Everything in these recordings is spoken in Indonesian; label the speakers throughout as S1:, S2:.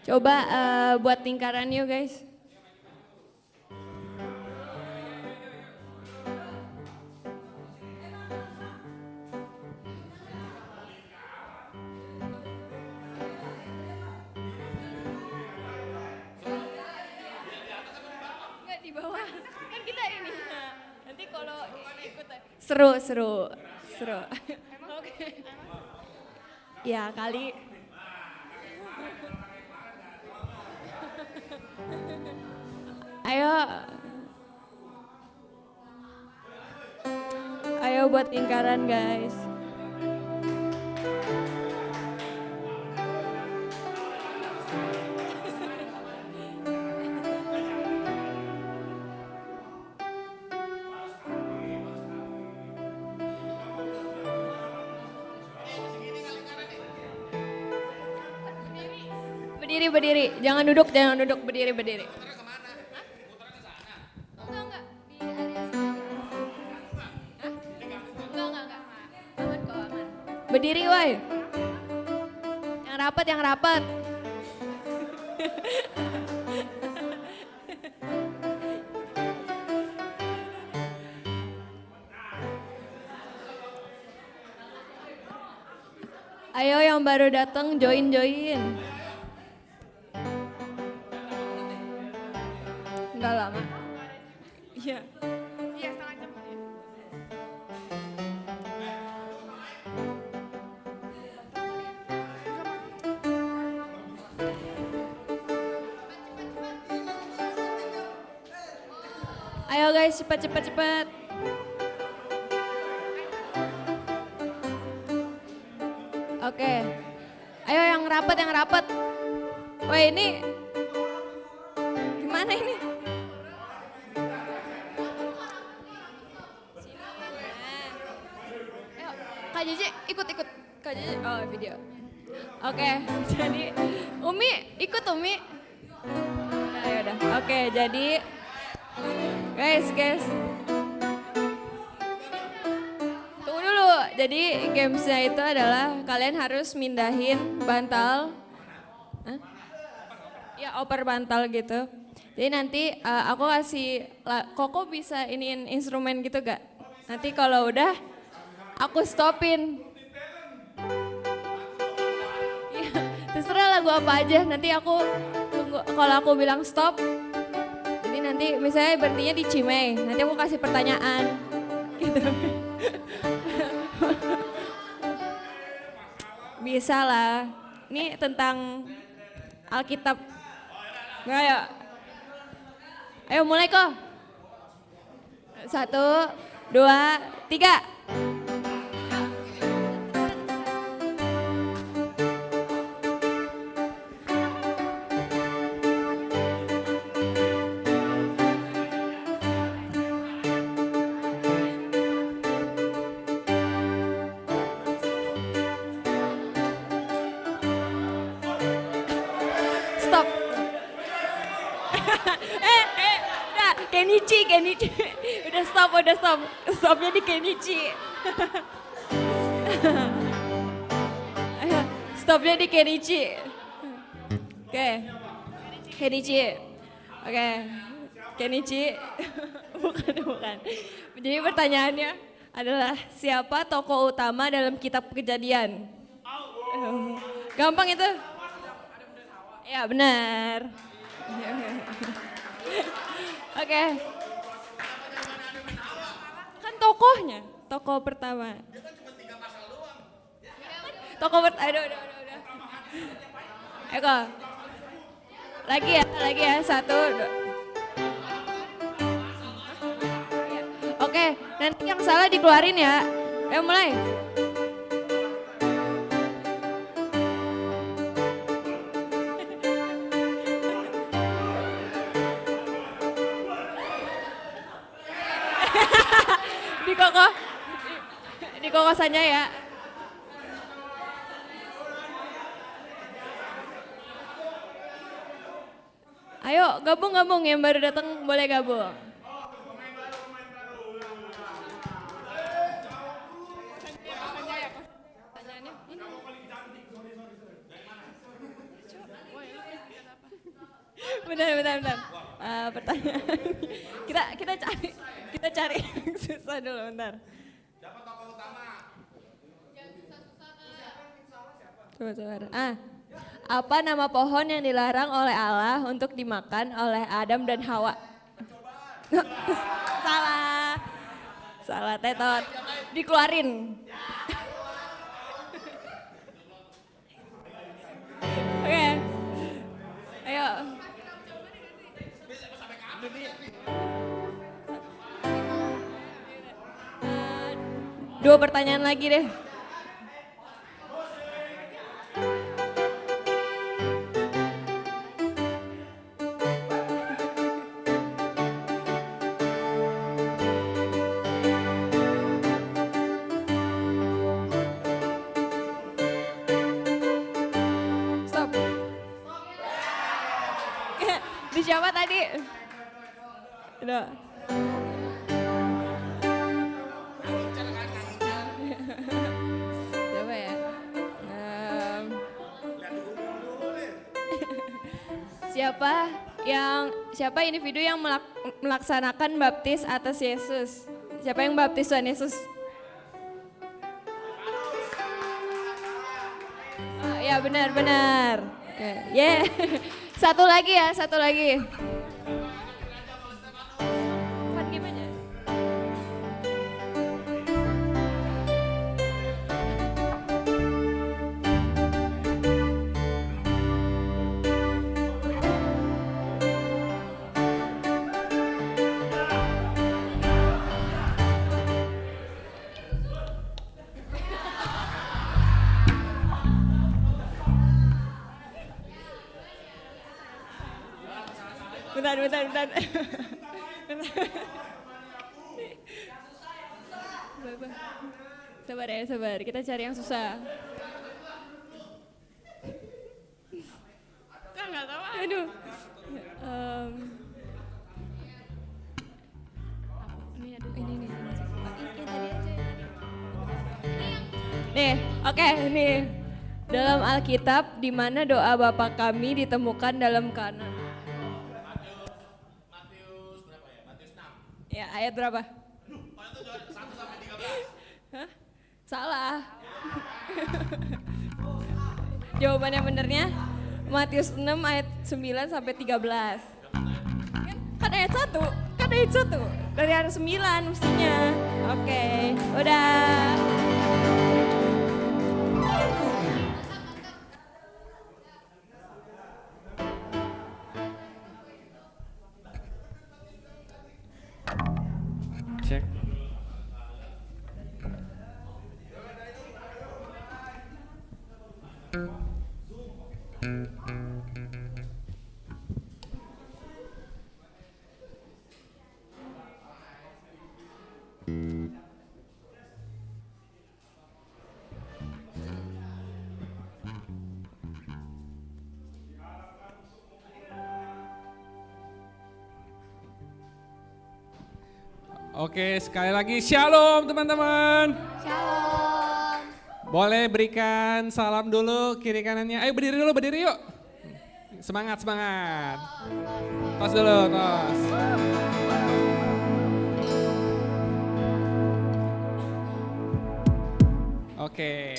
S1: Coba buat lingkaran yuk guys. Enggak di bawah, kan kita ini. Nanti kalau ikut seru. Oke. Ya kali. Ayo. Ayo buat lingkaran guys. Berdiri. Jangan duduk, berdiri. Enggak. Di area sini. Hah? Enggak. Aman kok, aman. Berdiri, woi. Yang rapat. Ayo yang baru datang join. Enggak lama. Iya. Iya, setengah jam. Ayo guys, cepat. Oke. Ayo yang rapat. Woi ini gimana ini? Ayo, Kak Jeje ikut. Kak Jeje, oh video. Oke, jadi Umi ikut Umi. Nah, yaudah. Oke, jadi guys. Tunggu dulu. Jadi gamesnya itu adalah kalian harus mindahin bantal. Hah? Ya oper bantal gitu. Jadi nanti aku kasih, Koko bisa iniin instrumen gitu gak? Nanti kalau udah aku stopin. Ya, terserah lagu apa aja. Nanti aku tunggu kalau aku bilang stop. Jadi nanti misalnya berhentinya di Cimei. Nanti aku kasih pertanyaan. Gitu. Bisa lah. Ini tentang Alkitab. Ayo. Ayo mulai kok. 1, 2, 3. Stop. Udah, Kenichi. Udah stop. Stopnya di Kenichi. Ayo, stopnya di Kenichi. Oke. Kenichi. Oke. Kenichi. Bukan. Jadi pertanyaannya adalah siapa tokoh utama dalam kitab Kejadian? Gampang itu. Ya benar. Oke. Kan tokohnya, tokoh pertama. Tokoh pertama, aduh. Eko. Lagi ya, 1, 2. Oke, nanti yang salah dikeluarin ya. Ayo mulai. Di kokosannya ya. Ayo gabung yang baru datang boleh gabung. Bentar. Pertanyaan. Kita cari yang susah dulu bentar.
S2: Siapa tokoh utama?
S1: Coba. Apa nama pohon yang dilarang oleh Allah untuk dimakan oleh Adam dan Hawa? Salah tetot. Dikeluarin. Oke. Ayo. Dua pertanyaan lagi deh. Stop. Di siapa tadi? Udah. Coba ya. Siapa individu yang melaksanakan baptis atas Yesus? Siapa yang baptis Tuhan Yesus? Oh, ya benar. Oke, yeah. Satu lagi. Van gimana? Bentar. Sabar. Kita cari yang susah. Nggak tahu. Aduh. Ini. Nih, oke, nih. Dalam Alkitab, di mana doa Bapa kami ditemukan dalam kanan?
S2: Matius berapa ya? Matius 6.
S1: Ya, ayat berapa?
S2: 1 sampai 13.
S1: Hah? Salah. Jawaban yang benernya Matius 6 ayat 9 sampai 13. Kan ayat 1. Dari ayat 9 mestinya. Oke, udah.
S3: Cek. Oke, sekali lagi shalom teman-teman.
S1: Shalom.
S3: Boleh berikan salam dulu kiri kanannya. Ayo berdiri yuk. Semangat. Tos dulu, tos. Oke.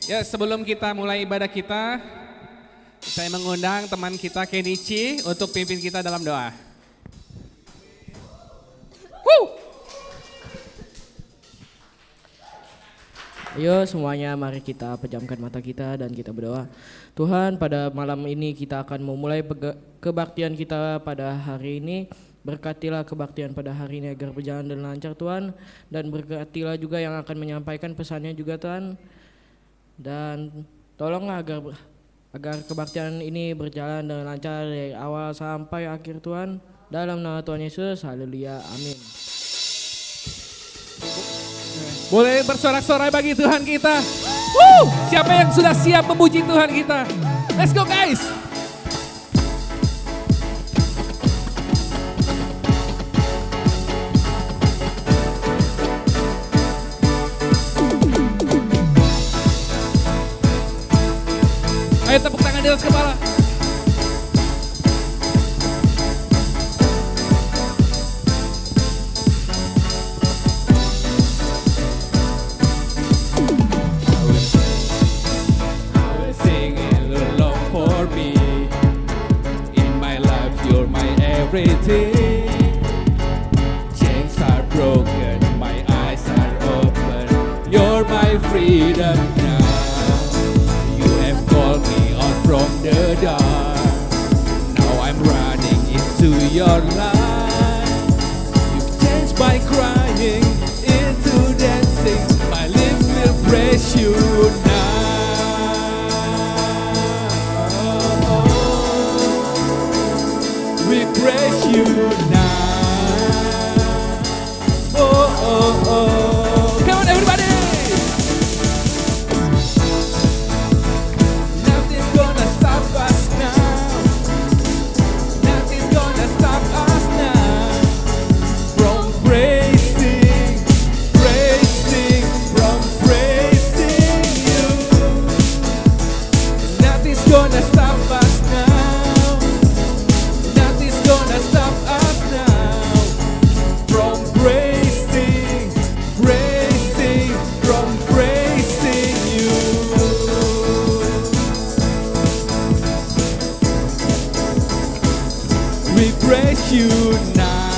S3: Ya, sebelum kita mulai ibadah kita, saya mengundang teman kita Kenichi untuk pimpin kita dalam doa.
S4: Ayo semuanya, mari kita pejamkan mata kita dan kita berdoa. Tuhan, pada malam ini kita akan memulai kebaktian kita pada hari ini. Berkatilah kebaktian pada hari ini agar berjalan dengan lancar Tuhan. Dan berkatilah juga yang akan menyampaikan pesannya juga Tuhan. Dan tolonglah agar kebaktian ini berjalan dengan lancar dari awal sampai akhir Tuhan. Dalam nama Tuhan Yesus, haleluya, amin.
S3: Boleh bersorak-sorai bagi Tuhan kita. Siapa yang sudah siap memuji Tuhan kita? Let's go guys. Ayo tepuk tangan di atas kepala. everything. Chains are broken, my eyes are open. You're my freedom now. You have called me out from the dark. Now I'm running into your light. You've changed my crying into dancing. My lips will praise you now. We praise you now. Oh, oh, oh. Come on, everybody. Nothing's gonna stop us now. Nothing's gonna stop us now. From praising, from praising you. Nothing's gonna stop us now. Nothing's gonna stop us now. From praising, from praising you. We praise you now.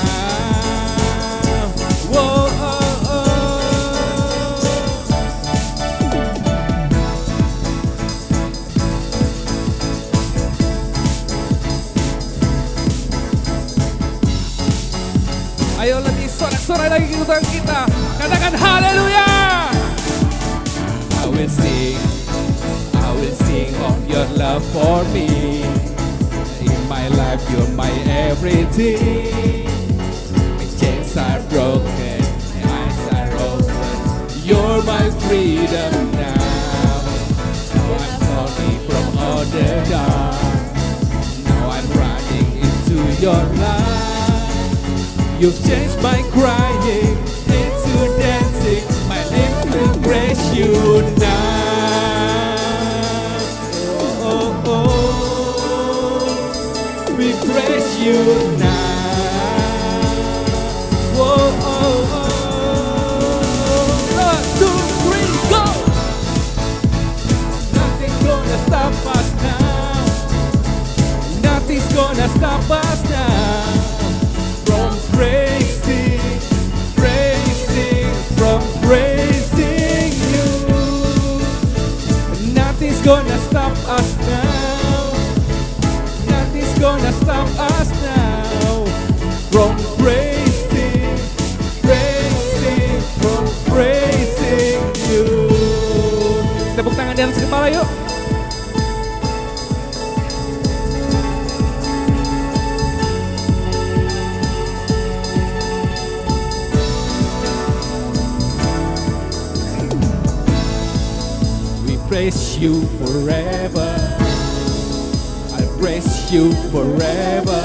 S3: Whoa, oh, oh. Ayo lebih sorak-sorai lagi kebutuhan kita. Katakan haleluya. I will sing of your love for me. In my life you're my everything. My chains are broken, my eyes are open. You're my freedom now. Now I'm calling from all the dark. Now I'm running into your light. You've changed my crying into dancing. My lips will praise you now. Oh, oh, oh. We praise you now. Whoa, oh, oh. 1, 2, 3, go! Nothing's gonna stop us now. Nothing's gonna stop us now. From praising, from praising you. Nothing's gonna stop us now. Nothing's gonna stop us now. From praising, from praising you. Tepuk tangan di atas kepala yuk. Praise you forever. I praise you forever.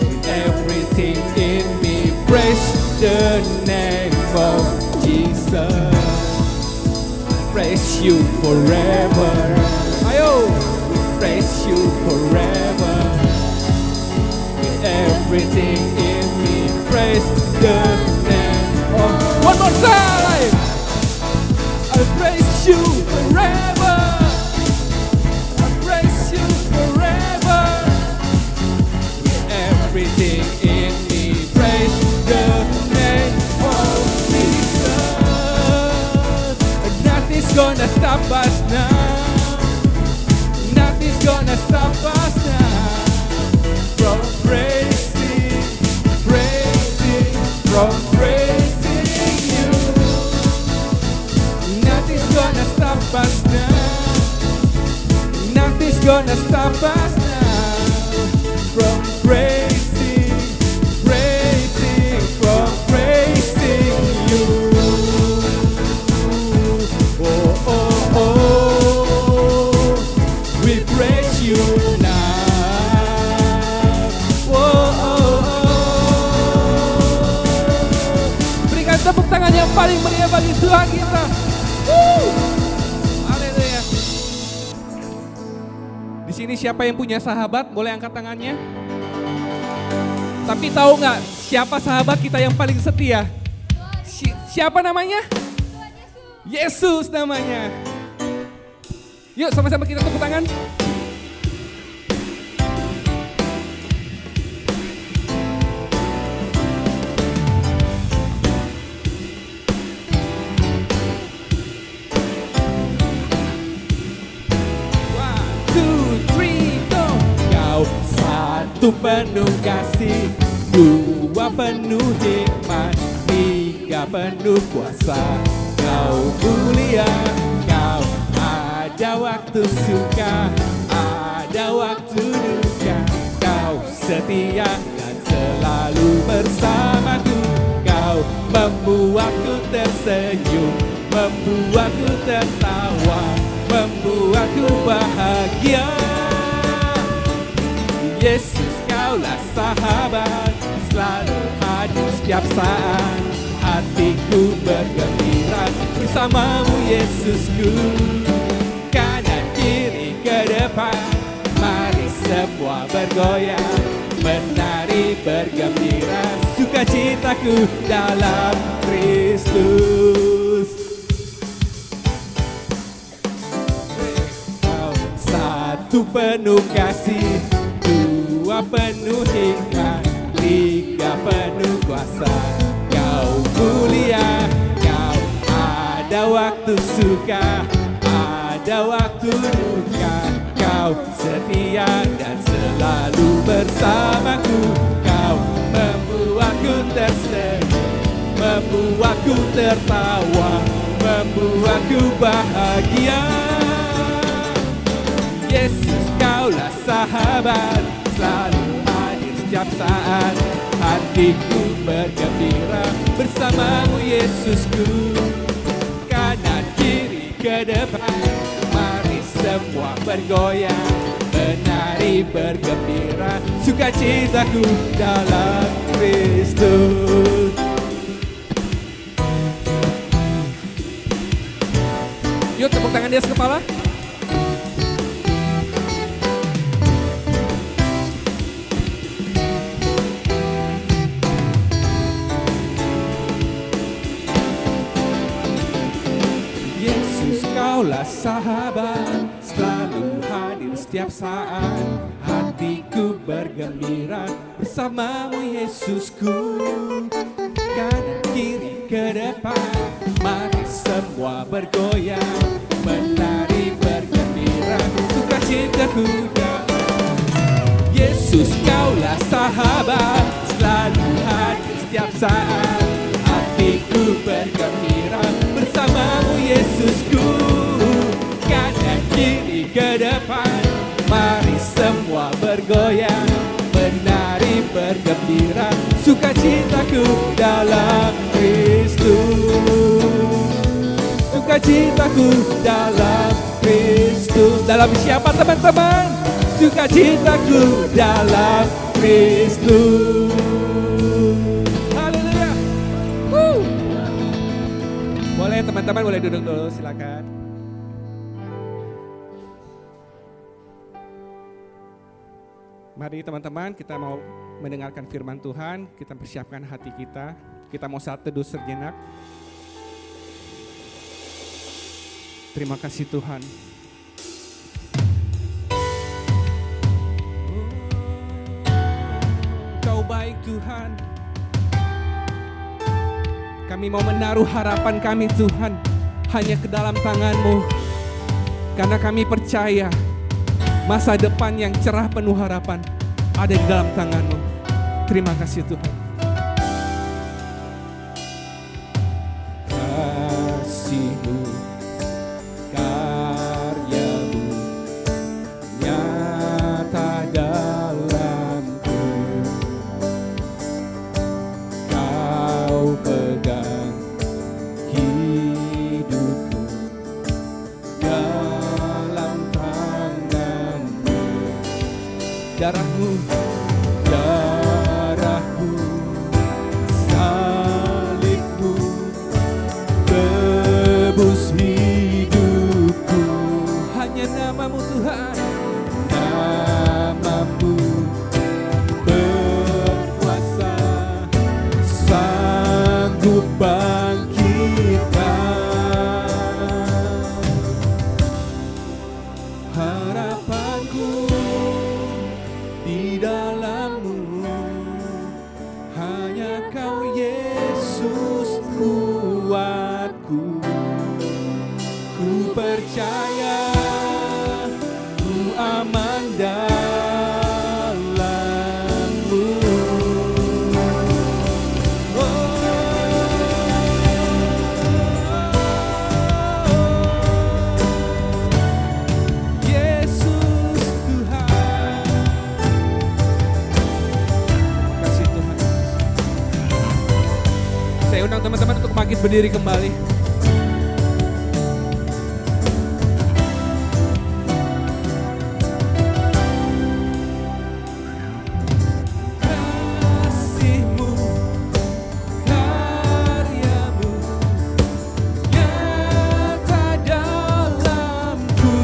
S3: With everything in me, praise the name of Jesus. Praise you forever. Ayo, praise you forever. With everything in me, praise the name of. One more time. I praise you forever. I praise you forever. With everything in me, praise the name of Jesus. Nothing's gonna stop us now. Nothing's gonna stop us now. From praising, from praising you. Nothing's gonna stop us now. Nothing's gonna stop us now. From praising, from praising you. Oh, oh, oh. We praise you now. Oh, oh, oh. Berikan tepuk tangan yang paling meriah bagi Tuhan kita. Haleluya. Di sini siapa yang punya sahabat? Boleh angkat tangannya. Tapi tahu nggak siapa sahabat kita yang paling setia? Siapa namanya? Yesus namanya. Yuk sama-sama kita tepuk tangan. Satu penuh kasih, dua penuh hikmat, tiga penuh kuasa. Kau mulia, kau ada waktu suka, ada waktu duka. Kau setia dan selalu bersamaku. Kau membuatku tersenyum, membuatku tertawa, membuatku bahagia. Yesus, kaulah sahabat, selalu hadir setiap saat. Hatiku bergembira bersamamu Yesusku. Kanan kiri ke depan, mari semua bergoyang, menari bergembira, sukacitaku dalam Kristus. Satu penuh kasih, dua penuh hikmat, tiga penuh kuasa. Kau mulia, kau ada waktu suka, ada waktu duka. Kau setia dan selalu bersamaku. Kau membuatku tersenyum, membuatku tertawa, membuatku bahagia. Yesus, kaulah sahabat, selalu hadir setiap saat. Hatiku bergembira bersamamu Yesusku. Kanan kiri ke depan, mari semua bergoyang, menari bergembira, sukacitaku dalam Kristus. Yuk tepuk tangan di atas kepala. Kaulah sahabat, selalu hadir setiap saat. Hatiku bergembira bersamamu Yesusku. Kanan kiri ke depan, mari semua bergoyang, menari bergembira, sukacitaku dalam Yesus. Kaulah sahabat, selalu hadir setiap saat. Hatiku bergembira bersamamu Yesusku. Kanan kiri ke depan, mari semua bergoyang, menari bergembira, sukacitaku dalam Kristus. Sukacitaku dalam Kristus. Dalam siapa teman-teman? Sukacitaku dalam Kristus. Haleluya. Boleh teman-teman, boleh duduk dulu, silakan. Mari teman-teman, kita mau mendengarkan firman Tuhan, kita persiapkan hati kita. Kita mau saat teduh sejenak. Terima kasih Tuhan. Kau baik Tuhan. Kami mau menaruh harapan kami Tuhan hanya ke dalam tangan-Mu. Karena kami percaya masa depan yang cerah penuh harapan ada di dalam tangan-Mu. Terima kasih Tuhan. Kasih-Mu, karya-Mu nyata dalamku. Kau pegang hidupku dalam tangan-Mu. Darah-Mu, darah-Mu, salib-Mu tebus hidupku. Hanya nama-Mu Tuhan, nama-Mu berkuasa, sanggup bangkitkan. Harapanku di dalam-Mu, hanya Kau Yesus kuatku. Ku percaya, ku aman dalam berdiri kembali. Kasih-Mu, karya-Mu nyata dalamku.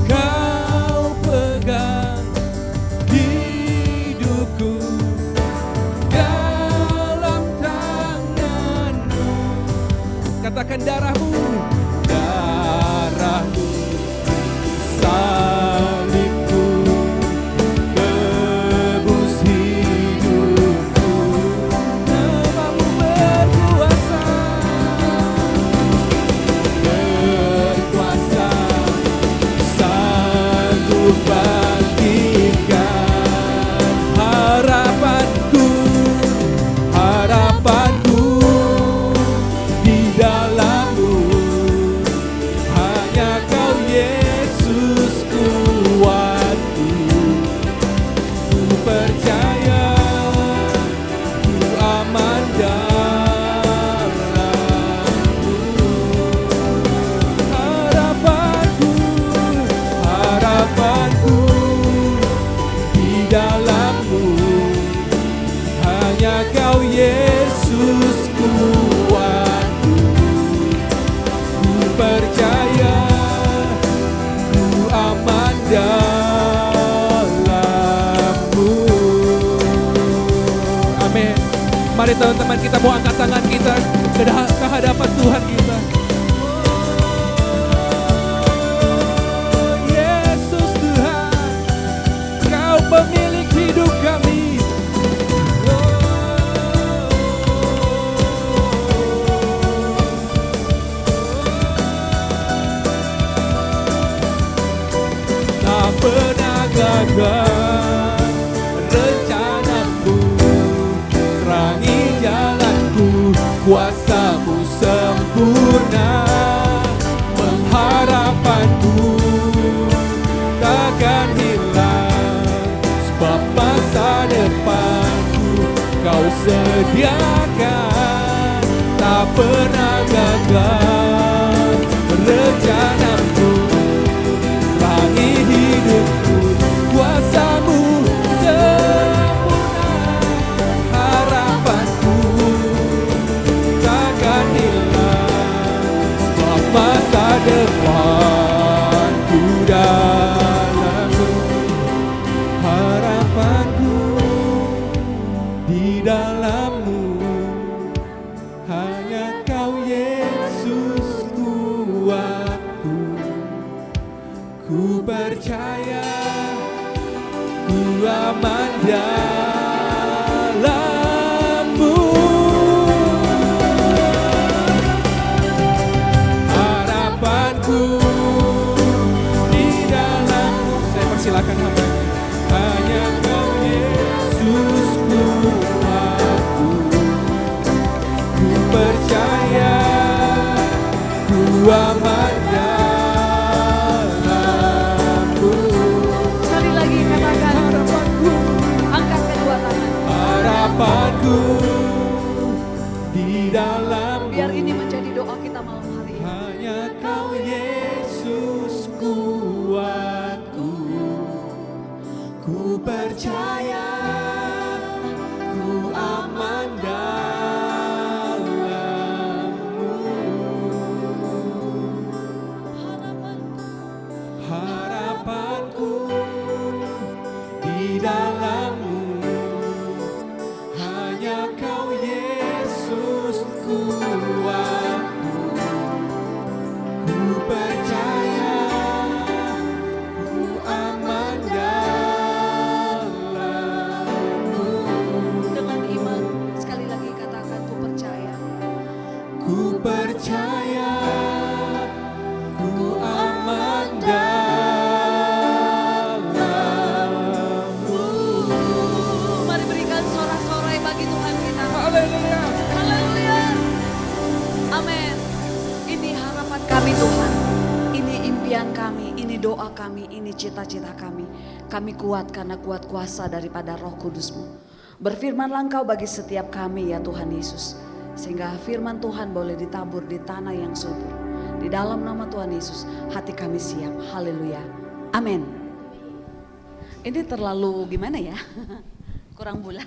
S3: Kau pegang hidupku dalam tangan-Mu. Katakan darah-Mu, darah-Mu, salibku, tebus hidupku. Nama-Mu berkuasa, berkuasa, sanggup bangkitkan harapanku, harapanku di dalam-Mu. Hanya Kau Yesus kuatku. Ku percaya, ku aman dalam-Mu. Harapanku, harapanku di dalam-Mu. Hanya Kau Yesus kuatku. Ku percaya, ku aman dalam-Mu. Amin. Mari teman-teman, kita mau angkat tangan kita ke hadapan Tuhan kita. Oh, Yesus Tuhan, Kau pemilik hidup kami. Tak pernah gagal rencana-Mu, terangi jalanku, kuasa-Mu sempurna. Pengharapanku takkan hilang, sebab masa depanku Kau sediakan. Tak pernah gagal rencana-Mu, terangi hidupku, kuasa-Mu sempurna. Harapanku takkan hilang, sebab masa depanku dalam-Mu. Harapanku di dalam-Mu. Hanya Kau Yesus kuatku. Ku percaya, ku aman dalam-Mu. Harapanku di dalam-Mu. Saya persilakan hamba-Nya. Hanya Kau Yesus kuatku. Ku percaya, ku aman dalam-Mu.
S5: Sekali lagi katakan,
S3: Harapanku,
S5: angkat kedua tangan.
S3: harapanku di dalam-Mu.
S5: Biar ini menjadi doa kita malam hari ini.
S3: Hanya Kau Yesus kuatku. Ku percaya, ku aman dalam-Mu. Harapanku di dalam-Mu. Hanya Kau Yesus kuatku. Ku percaya, ku aman dalam-Mu.
S5: Dengan iman, sekali lagi katakan, ku percaya.
S3: Ku percaya, ku aman dalam-Mu.
S5: Mari berikan sorak-sorai bagi Tuhan kita.
S3: Haleluya.
S5: Haleluya. Amin. Ini harapan kami Tuhan. Ini impian kami, ini doa kami, ini cita-cita kami. Kami kuat karena kuat kuasa daripada Roh Kudus-Mu. Berfirmanlah Engkau bagi setiap kami ya Tuhan Yesus. Sehingga firman Tuhan boleh ditabur di tanah yang subur. Di dalam nama Tuhan Yesus hati kami siap. Haleluya. Amin. Ini terlalu gimana ya? Kurang bulat.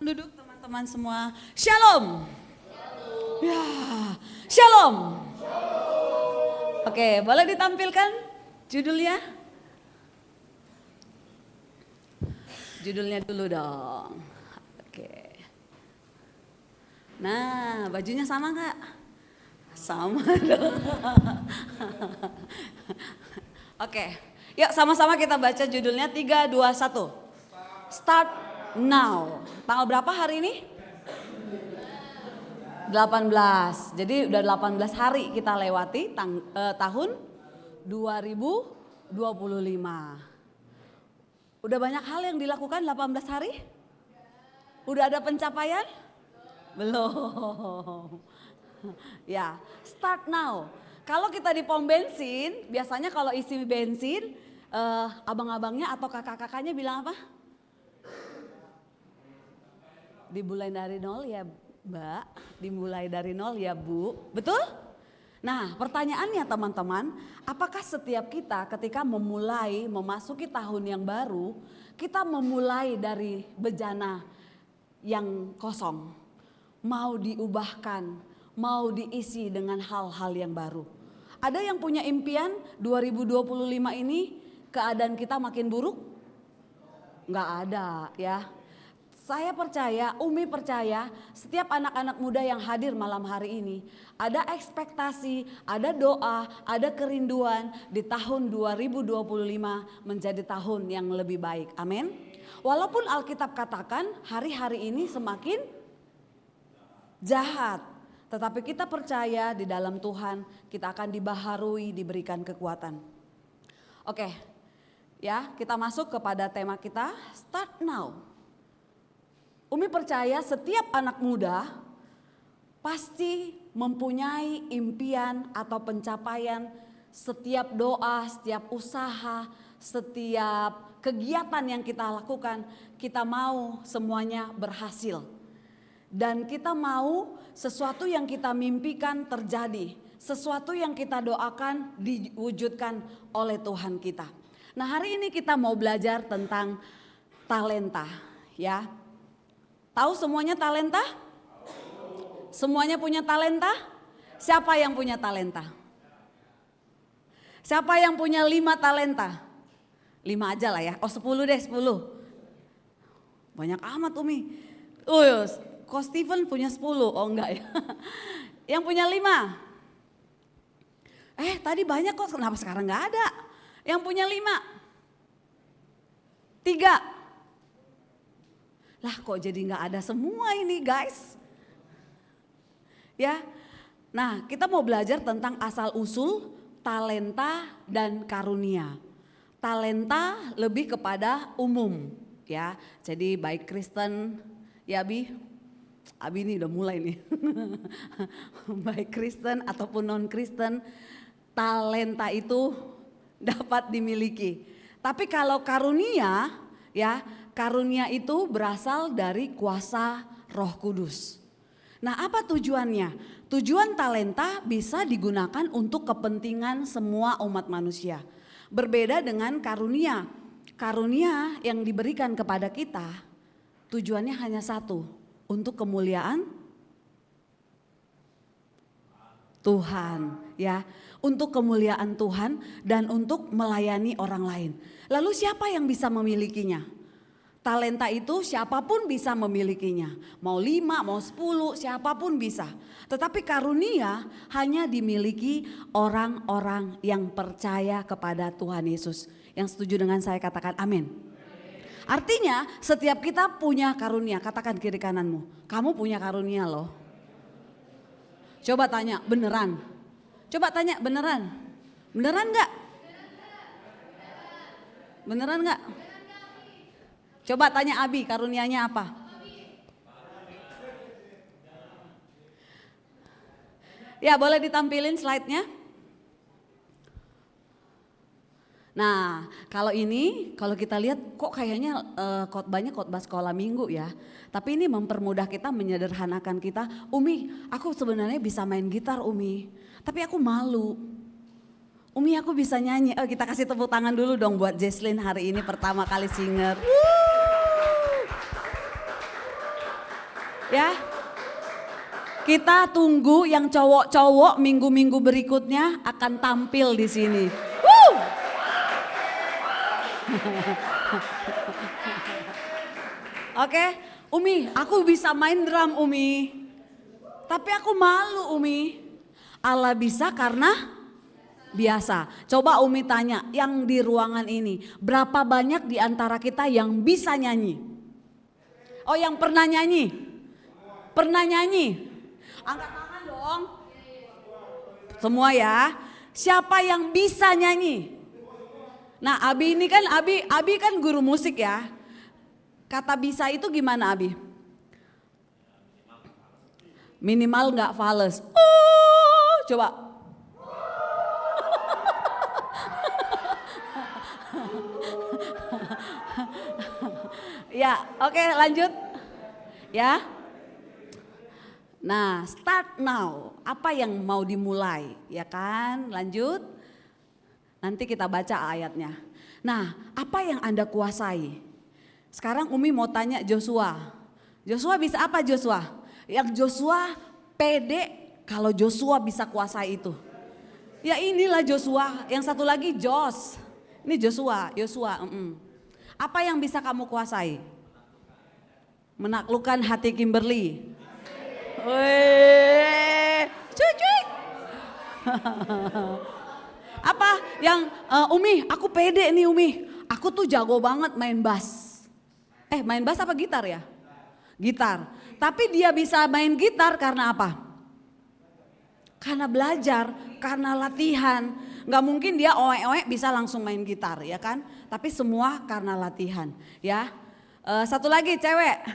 S5: Duduk teman-teman semua. Shalom. Ya, shalom. Oke, boleh ditampilkan judulnya? Judulnya dulu dong. Oke. Nah, bajunya sama nggak? Sama dong. Oke, yuk sama-sama kita baca judulnya 3, 2, 1. Start now. Tanggal berapa hari ini? 18. Jadi udah 18 hari kita lewati tahun 2025. Udah banyak hal yang dilakukan 18 hari? Udah ada pencapaian? Belum. Ya, start now. Kalau kita di pom bensin, biasanya kalau isi bensin, abang-abangnya atau kakak-kakaknya bilang apa? Dimulai dari nol ya Mbak, dimulai dari nol ya Bu, betul? Nah pertanyaannya teman-teman, apakah setiap kita ketika memasuki tahun yang baru, kita memulai dari bejana yang kosong, mau diubahkan, mau diisi dengan hal-hal yang baru. Ada yang punya impian 2025 ini keadaan kita makin buruk? Enggak ada ya. Saya percaya, Umi percaya setiap anak-anak muda yang hadir malam hari ini ada ekspektasi, ada doa, ada kerinduan di tahun 2025 menjadi tahun yang lebih baik. Amin. Walaupun Alkitab katakan hari-hari ini semakin jahat, tetapi kita percaya di dalam Tuhan kita akan dibaharui, diberikan kekuatan. Oke, ya kita masuk kepada tema kita, start now. Umi percaya setiap anak muda pasti mempunyai impian atau pencapaian, setiap doa, setiap usaha, setiap kegiatan yang kita lakukan, kita mau semuanya berhasil. Dan kita mau sesuatu yang kita mimpikan terjadi, sesuatu yang kita doakan diwujudkan oleh Tuhan kita. Nah hari ini kita mau belajar tentang talenta ya. Tahu semuanya talenta? Semuanya punya talenta? Siapa yang punya talenta? Siapa yang punya 5 talenta? 5 aja lah ya. Oh 10 deh, 10. Banyak amat Umi. Kok Steven punya 10? Oh enggak ya. Yang punya 5? Tadi banyak kok, kenapa sekarang enggak ada? Yang punya 5? 3? Lah kok jadi nggak ada semua ini guys. Ya, nah kita mau belajar tentang asal usul talenta dan karunia. Talenta lebih kepada umum ya. Jadi baik Kristen, ya Abi ini udah mulai nih. Baik Kristen ataupun non Kristen, talenta itu dapat dimiliki. Tapi kalau karunia ya, karunia itu berasal dari kuasa Roh Kudus. Nah, apa tujuannya? Tujuan talenta bisa digunakan untuk kepentingan semua umat manusia. Berbeda dengan karunia. Karunia yang diberikan kepada kita tujuannya hanya satu, untuk kemuliaan Tuhan, ya. Untuk kemuliaan Tuhan dan untuk melayani orang lain. Lalu siapa yang bisa memilikinya? Talenta itu siapapun bisa memilikinya. Mau 5, mau 10, siapapun bisa. Tetapi karunia hanya dimiliki orang-orang yang percaya kepada Tuhan Yesus. Yang setuju dengan saya katakan amin. Artinya setiap kita punya karunia. Katakan kiri kananmu, kamu punya karunia loh. Coba tanya beneran. Coba tanya beneran. Beneran gak? Beneran gak? Coba tanya Abi, karunianya apa? Ya, boleh ditampilin slide-nya. Nah, kalau kita lihat kok kayaknya khotbahnya khotbah sekolah minggu ya. Tapi ini mempermudah kita, menyederhanakan kita. Umi, aku sebenarnya bisa main gitar Umi, tapi aku malu. Umi, aku bisa nyanyi. Oh, kita kasih tepuk tangan dulu dong buat Jesslyn hari ini pertama kali singer. Ya, kita tunggu yang cowok-cowok minggu-minggu berikutnya akan tampil di sini. Oke, Umi, aku bisa main drum Umi. Tapi aku malu Umi. Allah bisa karena biasa. Coba Umi tanya yang di ruangan ini, berapa banyak di antara kita yang bisa nyanyi? Oh, yang pernah nyanyi? Pernah nyanyi? Angkat tangan dong. Semua ya. Siapa yang bisa nyanyi? Nah, Abi ini kan Abi kan guru musik ya. Kata bisa itu gimana Abi? Minimal nggak fales. Coba. Ya, oke, lanjut. Ya. Nah, start now. Apa yang mau dimulai? Ya kan? Lanjut. Nanti kita baca ayatnya. Nah, apa yang Anda kuasai? Sekarang Umi mau tanya Joshua. Joshua bisa apa Joshua? Yang Joshua pede kalau Joshua bisa kuasai itu. Ya inilah Joshua. Yang satu lagi Jos. Ini Joshua. Apa yang bisa kamu kuasai? Menaklukkan hati Kimberly. Weh, cuy. Apa yang Umi, aku pede nih Umi. Aku tuh jago banget main bass. Main bass apa gitar ya? Gitar. Tapi dia bisa main gitar karena apa? Karena belajar, karena latihan. Gak mungkin dia oek-oek bisa langsung main gitar ya kan? Tapi semua karena latihan ya. Satu lagi cewek,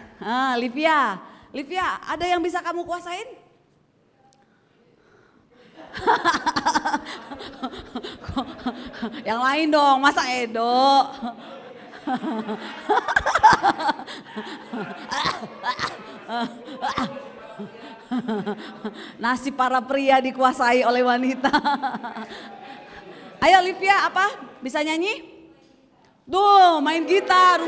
S5: Livia. Livia, ada yang bisa kamu kuasain? Yang lain dong, masa Edo? Nasib para pria dikuasai oleh wanita. Ayo Livia, apa? Bisa nyanyi? Duh, main gitar.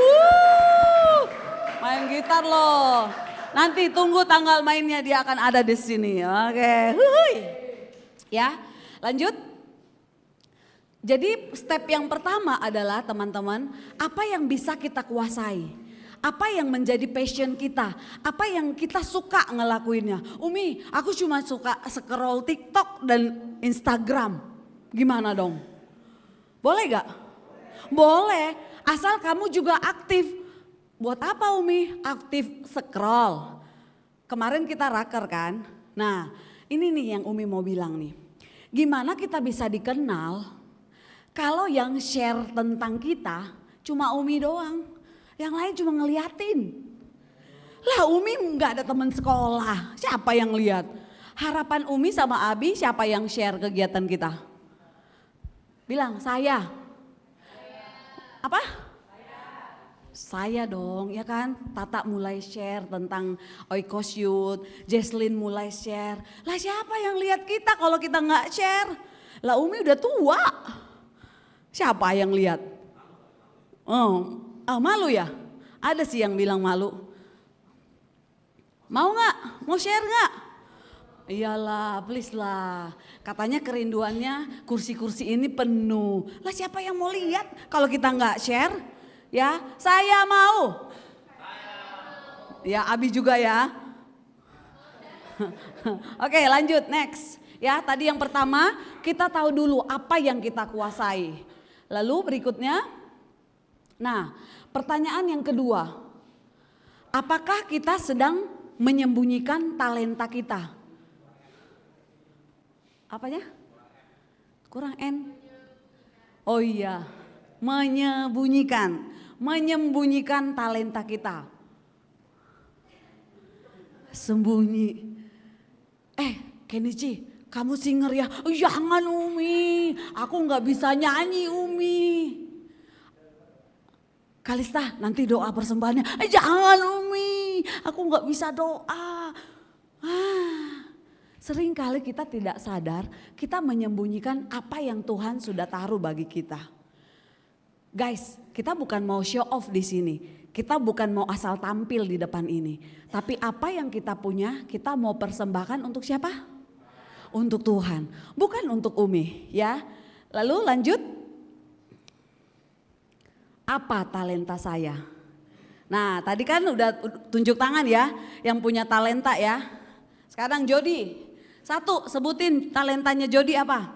S5: Main gitar loh. Nanti tunggu tanggal mainnya, dia akan ada di sini. Oke. Ya, lanjut. Jadi step yang pertama adalah teman-teman, apa yang bisa kita kuasai? Apa yang menjadi passion kita? Apa yang kita suka ngelakuinnya? Umi, aku cuma suka scroll TikTok dan Instagram. Gimana dong? Boleh gak? Boleh, asal kamu juga aktif. Buat apa Umi? Aktif scroll. Kemarin kita raker kan? Nah, ini nih yang Umi mau bilang nih. Gimana kita bisa dikenal kalau yang share tentang kita cuma Umi doang, yang lain cuma ngeliatin. Lah Umi nggak ada teman sekolah, siapa yang lihat? Harapan Umi sama Abi siapa yang share kegiatan kita? Bilang saya. Apa? Saya dong, ya kan? Tata mulai share tentang Oikos Youth, Jesslyn mulai share. Lah siapa yang lihat kita kalau kita nggak share? Lah Umi udah tua. Siapa yang lihat? Malu ya? Ada sih yang bilang malu. Mau nggak? Mau share nggak? Iyalah, please lah. Katanya kerinduannya kursi-kursi ini penuh. Lah siapa yang mau lihat kalau kita nggak share? Ya, saya mau. Ya, Abi juga ya. Oke, lanjut next. Ya, tadi yang pertama kita tahu dulu apa yang kita kuasai. Lalu berikutnya, nah pertanyaan yang kedua. Apakah kita sedang menyembunyikan talenta kita? Apanya? Kurang N. Oh iya, menyembunyikan talenta kita. Sembunyi. Kenichi, Kamu singer ya, jangan Umi, aku nggak bisa nyanyi Umi. Kalista nanti doa persembahannya, jangan Umi, aku nggak bisa doa. Sering kali kita tidak sadar, kita menyembunyikan apa yang Tuhan sudah taruh bagi kita. Guys, kita bukan mau show off di sini, kita bukan mau asal tampil di depan ini. Tapi apa yang kita punya, kita mau persembahkan untuk siapa? Untuk Tuhan, bukan untuk Umi ya. Lalu lanjut. Apa talenta saya? Nah tadi kan udah tunjuk tangan ya, yang punya talenta ya. Sekarang Jody, satu sebutin talentanya Jody apa?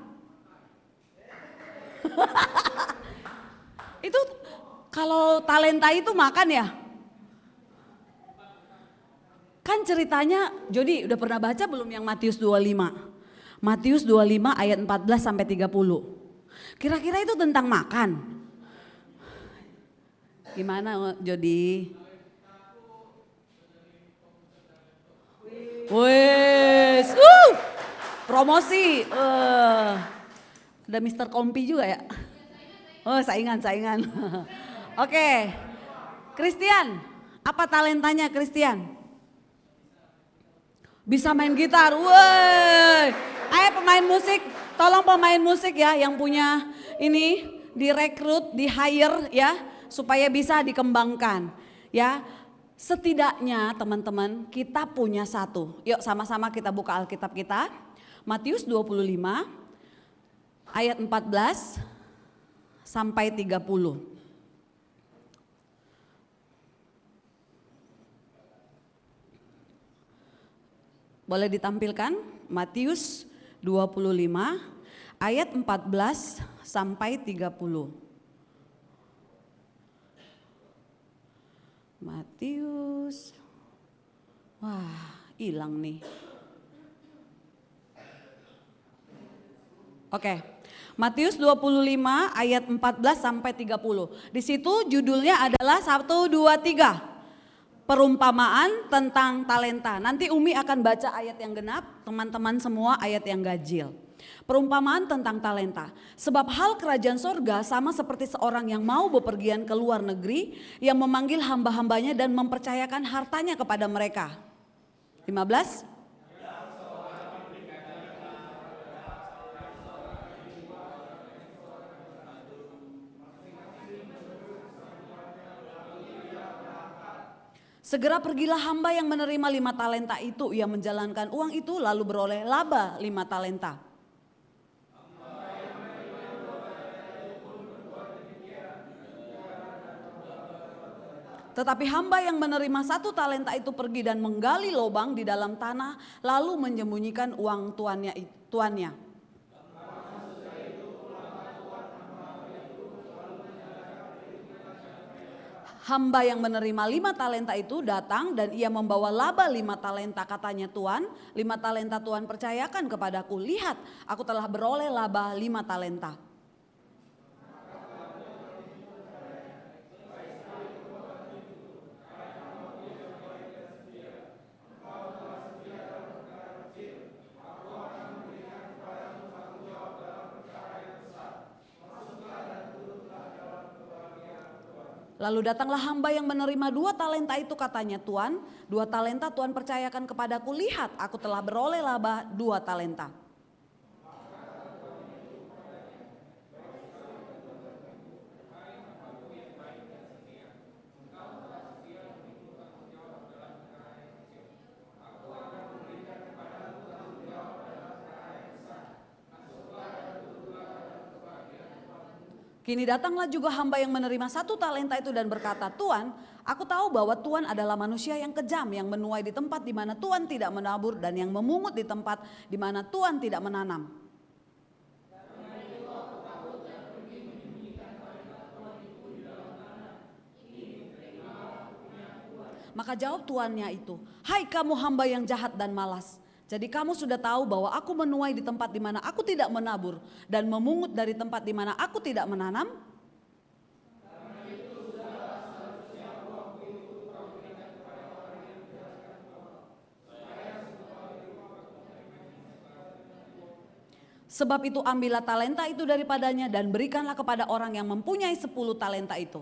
S5: Itu kalau talenta itu makan ya? Kan ceritanya Jody udah pernah baca belum yang Matius 25? Matius 25 ayat 14 sampai 30. Kira-kira itu tentang makan. Gimana Jody? Wes, promosi. Ada Mr. Kompi juga ya? Oh saingan. Oke, Christian, apa talentanya Christian? Bisa main gitar, woi. Ayo pemain musik, tolong pemain musik ya yang punya ini direkrut, di hire ya. Supaya bisa dikembangkan ya. Setidaknya teman-teman kita punya satu. Yuk sama-sama kita buka Alkitab kita. Matius 25 ayat 14 sampai 30. Boleh ditampilkan Matius 25 ayat 14 sampai 30. Matius, wah hilang nih. Oke, Matius 25 ayat 14 sampai 30. Di situ judulnya adalah 1, 2, 3. Perumpamaan tentang talenta. Nanti Umi akan baca ayat yang genap, teman-teman semua ayat yang ganjil. Perumpamaan tentang talenta. Sebab hal kerajaan sorga sama seperti seorang yang mau bepergian ke luar negeri, yang memanggil hamba-hambanya dan mempercayakan hartanya kepada mereka. 15. Segera pergilah hamba yang menerima 5 talenta itu, ia menjalankan uang itu lalu beroleh laba 5 talenta. Tetapi hamba yang menerima 1 talenta itu pergi dan menggali lubang di dalam tanah lalu menyembunyikan uang tuannya. Hamba yang menerima 5 talenta itu datang dan ia membawa laba 5 talenta, katanya Tuan, 5 talenta Tuhan percayakan kepadaku, lihat aku telah beroleh laba 5 talenta. Lalu datanglah hamba yang menerima 2 talenta itu, katanya Tuan, 2 talenta Tuhan percayakan kepadaku, lihat aku telah beroleh laba 2 talenta. Kini datanglah juga hamba yang menerima 1 talenta itu dan berkata, Tuan, aku tahu bahwa Tuan adalah manusia yang kejam, yang menuai di tempat di mana Tuan tidak menabur dan yang memungut di tempat di mana Tuan tidak menanam. Maka jawab tuannya itu, hai kamu hamba yang jahat dan malas. Jadi kamu sudah tahu bahwa aku menuai di tempat di mana aku tidak menabur dan memungut dari tempat di mana aku tidak menanam. Sebab itu ambillah talenta itu daripadanya dan berikanlah kepada orang yang mempunyai 10 talenta itu.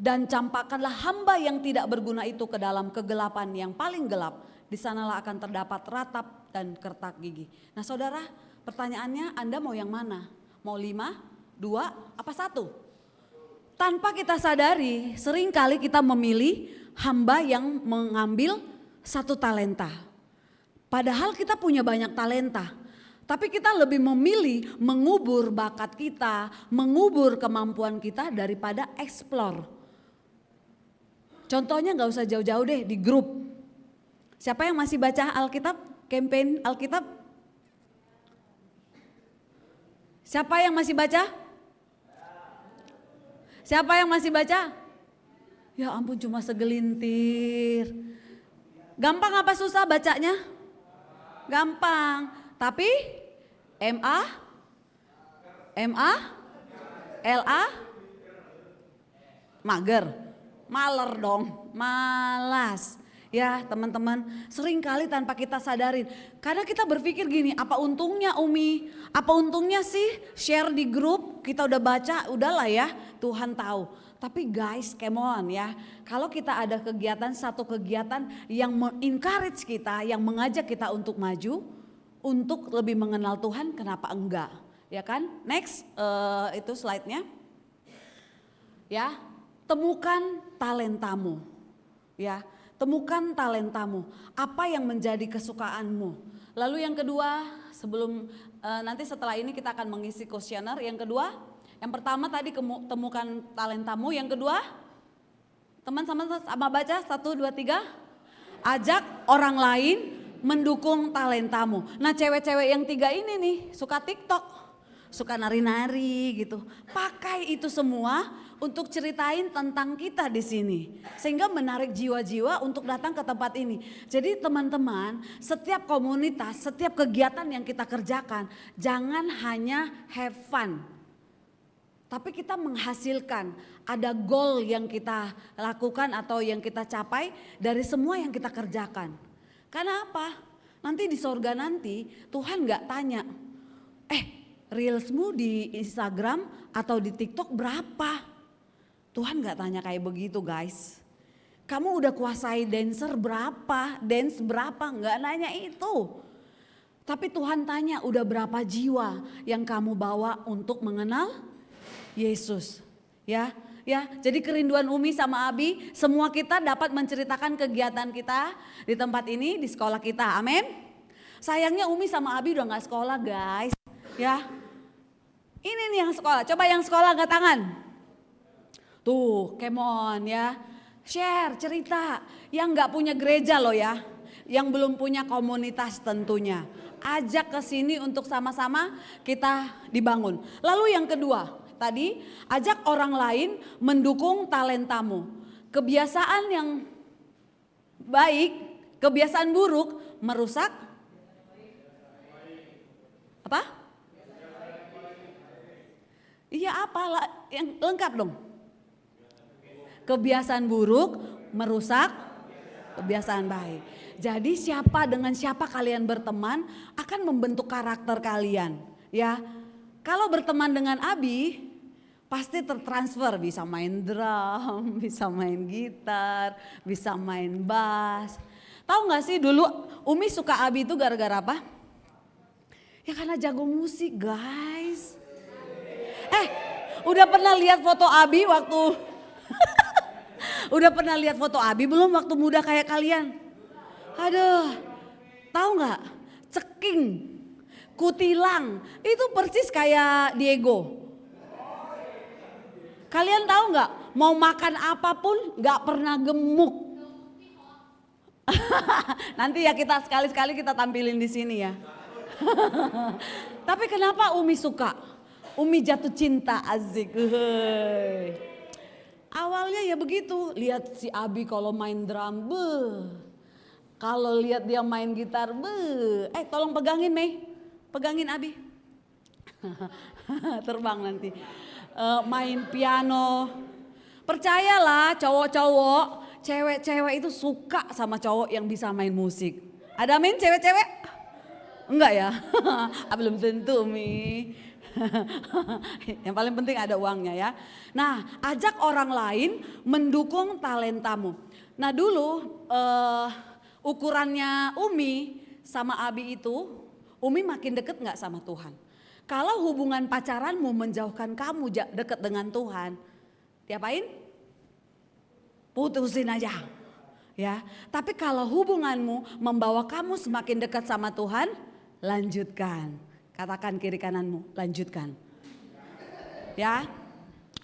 S5: Dan campakkanlah hamba yang tidak berguna itu ke dalam kegelapan yang paling gelap. Di sanalah akan terdapat ratap dan kertak gigi. Nah saudara, pertanyaannya Anda mau yang mana? Mau 5, 2, apa 1? Tanpa kita sadari, seringkali kita memilih hamba yang mengambil 1 talenta. Padahal kita punya banyak talenta. Tapi kita lebih memilih mengubur bakat kita, mengubur kemampuan kita daripada explore. Contohnya gak usah jauh-jauh deh di grup. Siapa yang masih baca Alkitab, campaign Alkitab? Siapa yang masih baca? Siapa yang masih baca? Ya ampun cuma segelintir. Gampang apa susah bacanya? Gampang. Tapi LA, mager. Maler dong, malas. Ya teman-teman, seringkali tanpa kita sadarin. Karena kita berpikir gini, apa untungnya Umi? Apa untungnya sih share di grup, kita udah baca, udahlah ya Tuhan tahu. Tapi guys, come on ya. Kalau kita ada kegiatan, satu kegiatan yang encourage kita, yang mengajak kita untuk maju, untuk lebih mengenal Tuhan, kenapa enggak? Ya kan? Next, itu slide-nya. Ya. Temukan talentamu, ya, temukan talentamu. Apa yang menjadi kesukaanmu? Lalu yang kedua, sebelum nanti setelah ini kita akan mengisi kuesioner. Yang kedua, yang pertama tadi temukan talentamu. Yang kedua, teman sama baca 1, 2, 3. Ajak orang lain mendukung talentamu. Nah cewek-cewek yang 3 ini nih suka TikTok, suka nari-nari gitu. Pakai itu semua untuk ceritain tentang kita di sini, sehingga menarik jiwa-jiwa untuk datang ke tempat ini. Jadi teman-teman, setiap komunitas, setiap kegiatan yang kita kerjakan, jangan hanya have fun, tapi kita menghasilkan, ada goal yang kita lakukan atau yang kita capai dari semua yang kita kerjakan. Karena apa? Nanti di sorga nanti Tuhan gak tanya, reelsmu di Instagram atau di TikTok berapa? Tuhan gak tanya kayak begitu guys. Kamu udah kuasai dancer berapa, dance berapa, gak nanya itu. Tapi Tuhan tanya udah berapa jiwa yang kamu bawa untuk mengenal Yesus. Ya, jadi kerinduan Umi sama Abi, semua kita dapat menceritakan kegiatan kita di tempat ini, di sekolah kita, amin. Sayangnya Umi sama Abi udah gak sekolah guys. Ya, ini nih yang sekolah, coba yang sekolah angkat tangan. Tuh, come on ya, share cerita. Yang gak punya gereja loh ya, yang belum punya komunitas tentunya. Ajak ke sini untuk sama-sama kita dibangun. Lalu yang kedua, tadi ajak orang lain mendukung talentamu. Kebiasaan yang baik, kebiasaan buruk merusak apa? Iya apalah yang lengkap dong. Kebiasaan buruk merusak kebiasaan baik. Jadi dengan siapa kalian berteman akan membentuk karakter kalian. Ya, kalau berteman dengan Abi pasti tertransfer, bisa main drum, bisa main gitar, bisa main bass. Tahu nggak sih dulu Umi suka Abi itu gara-gara apa? Ya karena jago musik guys. Udah pernah lihat foto Abi waktu udah pernah lihat foto Abi belum waktu muda kayak kalian? Aduh, tahu nggak? Ceking, kutilang, itu persis kayak Diego. Kalian tahu nggak? Mau makan apapun nggak pernah gemuk. Nanti ya kita sekali-sekali kita tampilin di sini ya. Tapi kenapa Umi suka? Umi jatuh cinta, asik. Awalnya ya begitu, lihat si Abi kalau main drum, kalau lihat dia main gitar, tolong pegangin Mei, pegangin Abi. Terbang nanti. main piano. Percayalah cowok-cowok, cewek-cewek itu suka sama cowok yang bisa main musik. Ada main cewek-cewek? Enggak ya? Belum tentu Mi. Yang paling penting ada uangnya ya. Nah, ajak orang lain mendukung talentamu. Nah dulu ukurannya Umi sama Abi itu, Umi makin deket gak sama Tuhan? Kalau hubungan pacaranmu menjauhkan kamu deket dengan Tuhan, diapain? Putusin aja. Ya, tapi kalau hubunganmu membawa kamu semakin dekat sama Tuhan, lanjutkan. Katakan kiri kananmu, lanjutkan. Ya.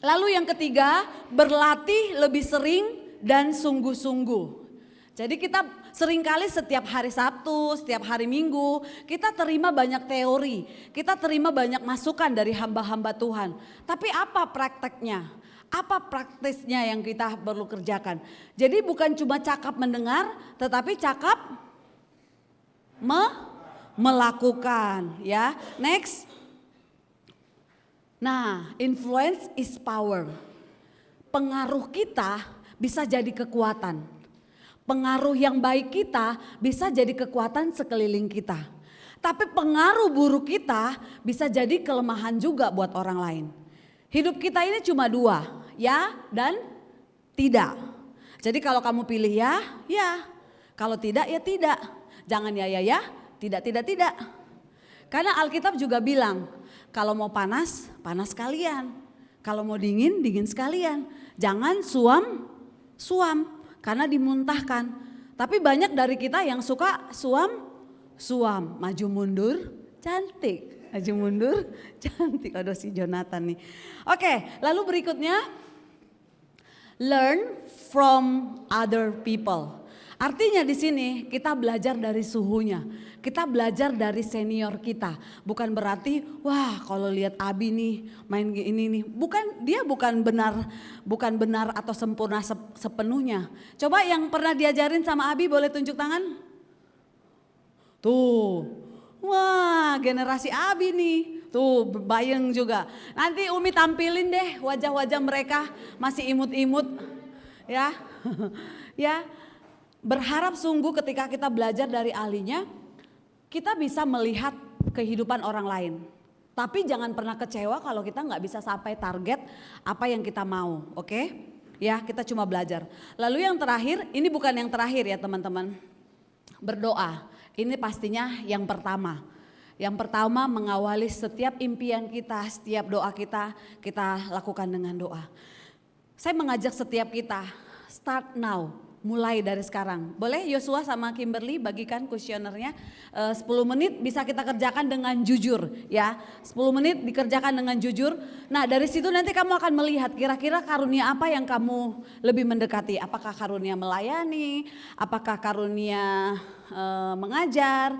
S5: Lalu yang ketiga, berlatih lebih sering dan sungguh-sungguh. Jadi kita seringkali setiap hari Sabtu, setiap hari Minggu, kita terima banyak teori, kita terima banyak masukan dari hamba-hamba Tuhan. Tapi apa prakteknya? Apa praktisnya yang kita perlu kerjakan? Jadi bukan cuma cakap mendengar, tetapi cakap melakukan, ya. Next. Nah, influence is power. Pengaruh kita bisa jadi kekuatan. Pengaruh yang baik kita bisa jadi kekuatan sekeliling kita. Tapi pengaruh buruk kita bisa jadi kelemahan juga buat orang lain. Hidup kita ini cuma dua, ya dan tidak. Jadi kalau kamu pilih ya, ya. Kalau tidak, ya tidak. Jangan ya, tidak. Karena Alkitab juga bilang, kalau mau panas, panas sekalian. Kalau mau dingin, dingin sekalian. Jangan suam, karena dimuntahkan. Tapi banyak dari kita yang suka suam, maju mundur, cantik. Maju mundur, cantik. Aduh si Jonathan nih. Oke, lalu berikutnya, learn from other people. Artinya di sini kita belajar dari suhunya, kita belajar dari senior kita. Bukan berarti, wah kalau lihat Abi nih main ini nih, dia bukan benar atau sempurna sepenuhnya. Coba yang pernah diajarin sama Abi boleh tunjuk tangan? Tuh, wah generasi Abi nih. Tuh bayang juga. Nanti Umi tampilin deh wajah-wajah mereka masih imut-imut ya. Ya, berharap sungguh ketika kita belajar dari ahlinya, kita bisa melihat kehidupan orang lain. Tapi jangan pernah kecewa kalau kita nggak bisa sampai target apa yang kita mau, oke? Ya, kita cuma belajar. Lalu yang terakhir, ini bukan yang terakhir ya teman-teman. Berdoa, ini pastinya yang pertama. Yang pertama mengawali setiap impian kita, setiap doa kita lakukan dengan doa. Saya mengajak setiap kita, start now, mulai dari sekarang. Boleh Yosua sama Kimberly bagikan kuesionernya, 10 menit bisa kita kerjakan dengan jujur ya. 10 menit dikerjakan dengan jujur. Nah dari situ nanti kamu akan melihat kira-kira karunia apa yang kamu lebih mendekati. Apakah karunia melayani, apakah karunia mengajar,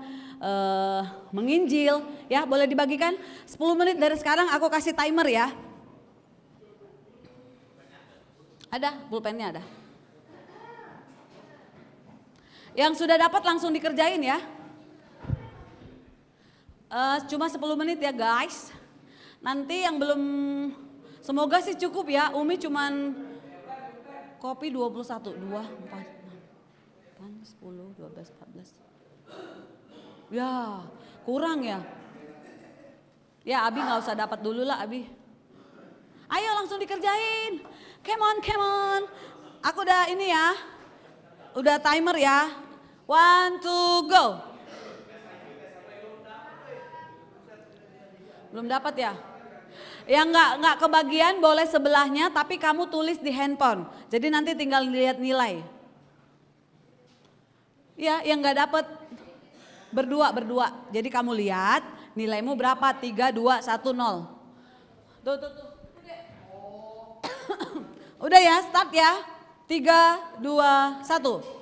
S5: menginjil ya, boleh dibagikan 10 menit dari sekarang. Aku kasih timer ya. Ada pulpennya, ada. Yang sudah dapat langsung dikerjain ya. Cuma 10 menit ya guys. Nanti yang belum, semoga sih cukup ya. Umi cuman kopi 21, 2, 4, 6, 10, 12, 14. Ya, kurang ya. Ya Abi gak usah dapat dulu lah Abi. Ayo langsung dikerjain. Come on. Aku udah ini ya. Udah timer ya. 1, 2, go. Belum dapat ya? Yang nggak kebagian boleh sebelahnya, tapi kamu tulis di handphone. Jadi nanti tinggal lihat nilai. Ya, yang nggak dapat berdua. Jadi kamu lihat nilaimu berapa? 3, 2, 1, 0. Tuh. Udah ya, start ya. 3, 2, 1.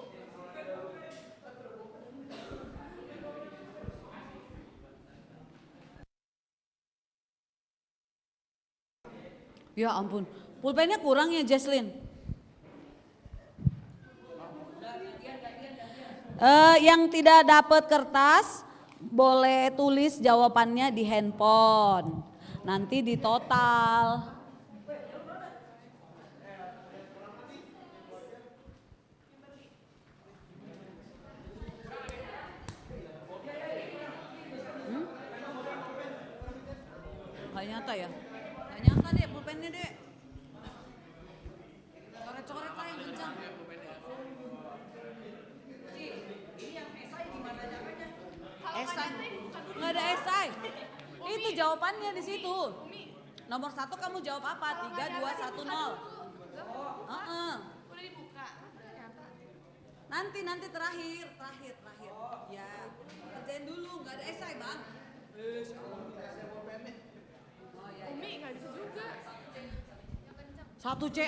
S5: Ya ampun, pulpennya kurang ya Jesslyn. Yang tidak dapat kertas boleh tulis jawabannya di handphone. Nanti di total. Gak nyata ya? Gak nyata deh pulpennya deh. Coret-coret lah yang kencang. Ini yang esai gimana caranya? Esai? Nggak ada esai. Itu jawabannya di situ. Nomor 1 kamu jawab apa? 3, 2, 1, 0. Udah dibuka. Nanti terakhir. Ya, kerjain dulu, nggak ada esai bang.
S1: Umi nggak bisa juga.
S5: 1C.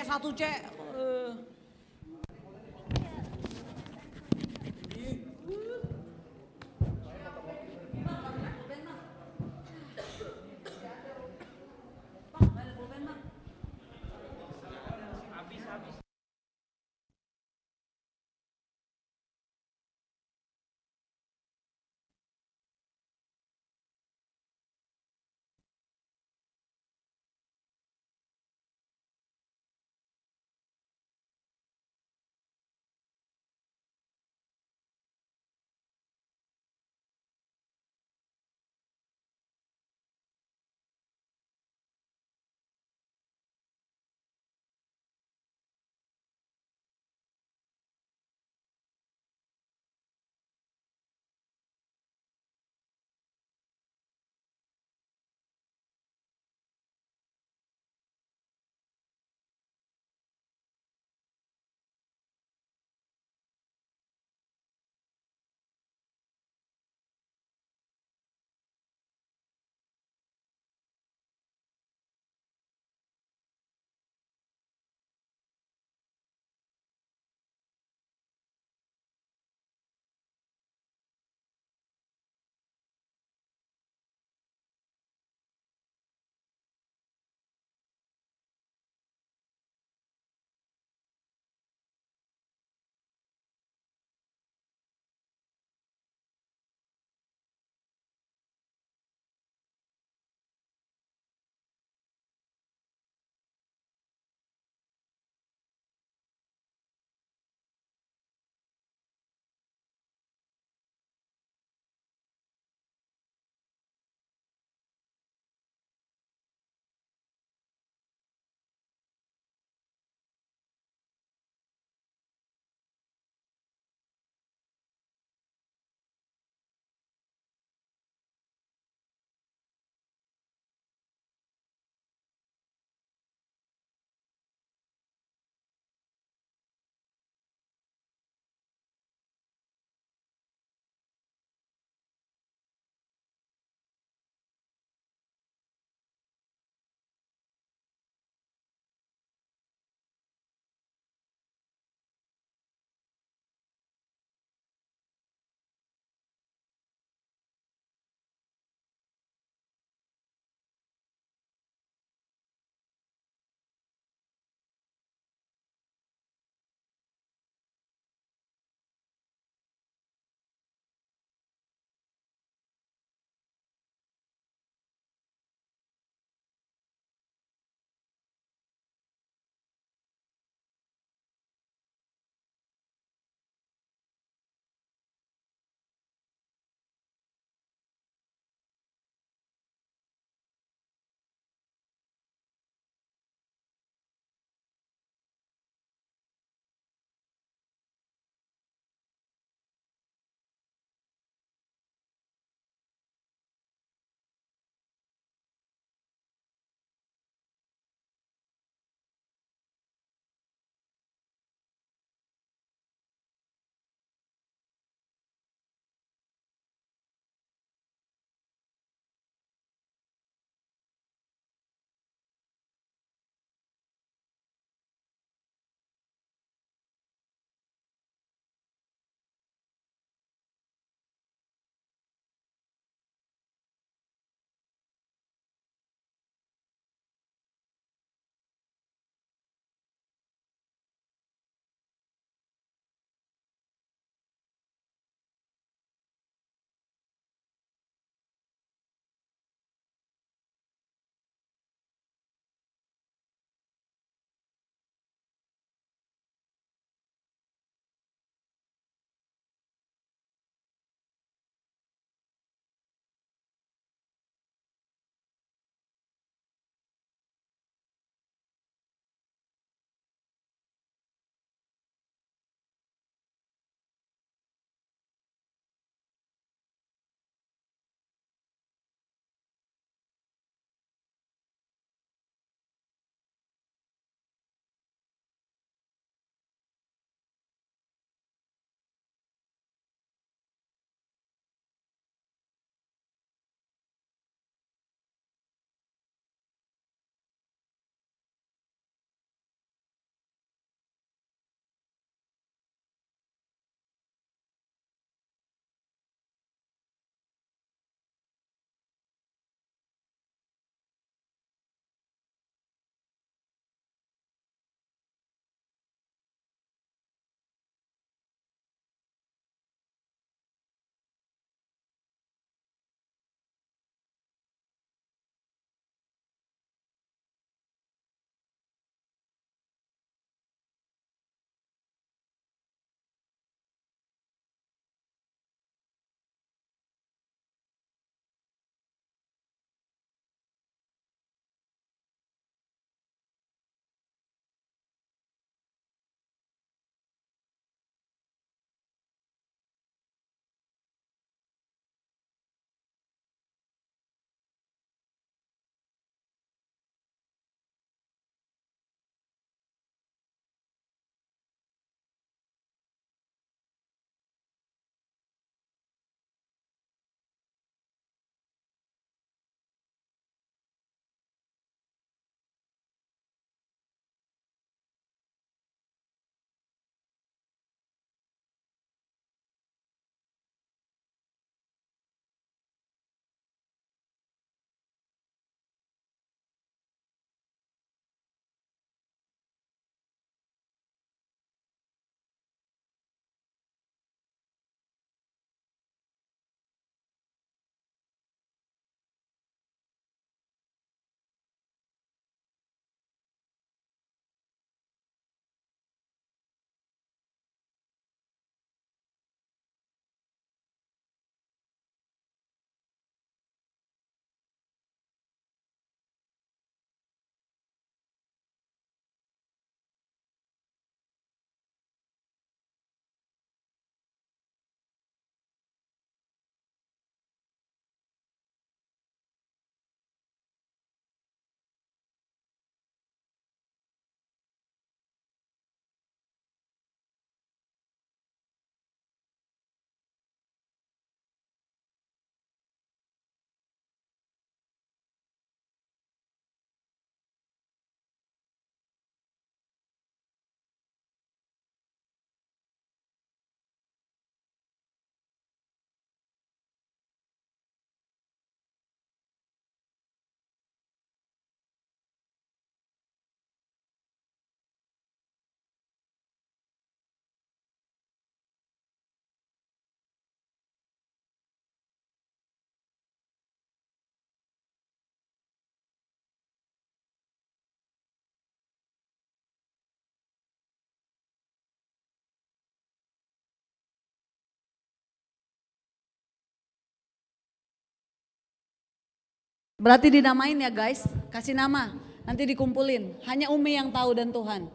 S5: Berarti dinamain ya guys, kasih nama, nanti dikumpulin. Hanya Umi yang tahu dan Tuhan.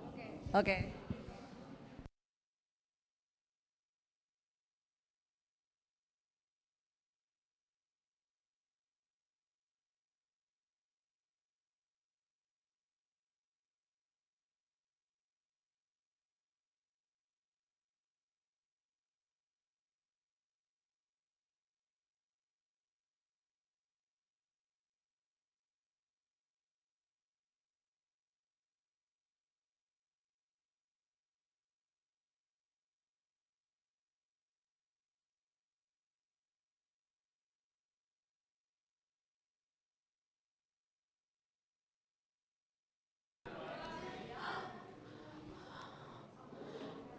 S5: Oke.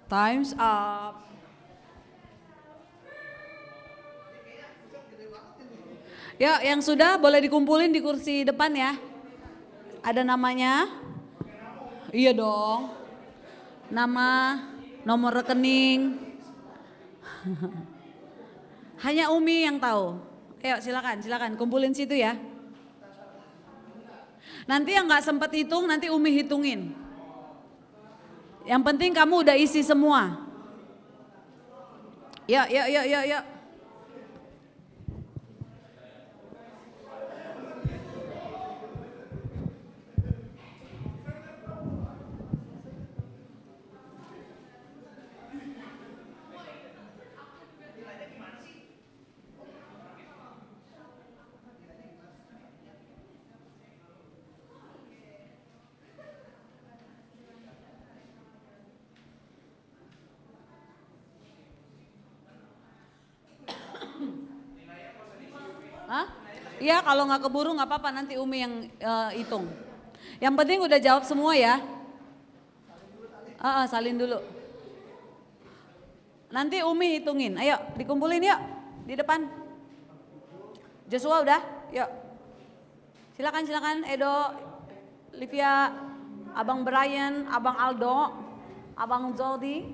S5: Time's up. Ya, yang sudah boleh dikumpulin di kursi depan ya. Ada namanya? Iya dong. Nama, nomor rekening. Hanya Umi yang tahu. Ayo silakan kumpulin situ ya. Nanti yang nggak sempat hitung, nanti Umi hitungin. Yang penting kamu udah isi semua. Ya. Hah? Iya, kalau nggak keburu nggak apa-apa, nanti Umi yang hitung. Yang penting udah jawab semua ya. Salin dulu. Nanti Umi hitungin. Ayo dikumpulin yuk di depan. Joshua udah? Yuk. Silakan Edo, Livia, Abang Brian, Abang Aldo, Abang Jody.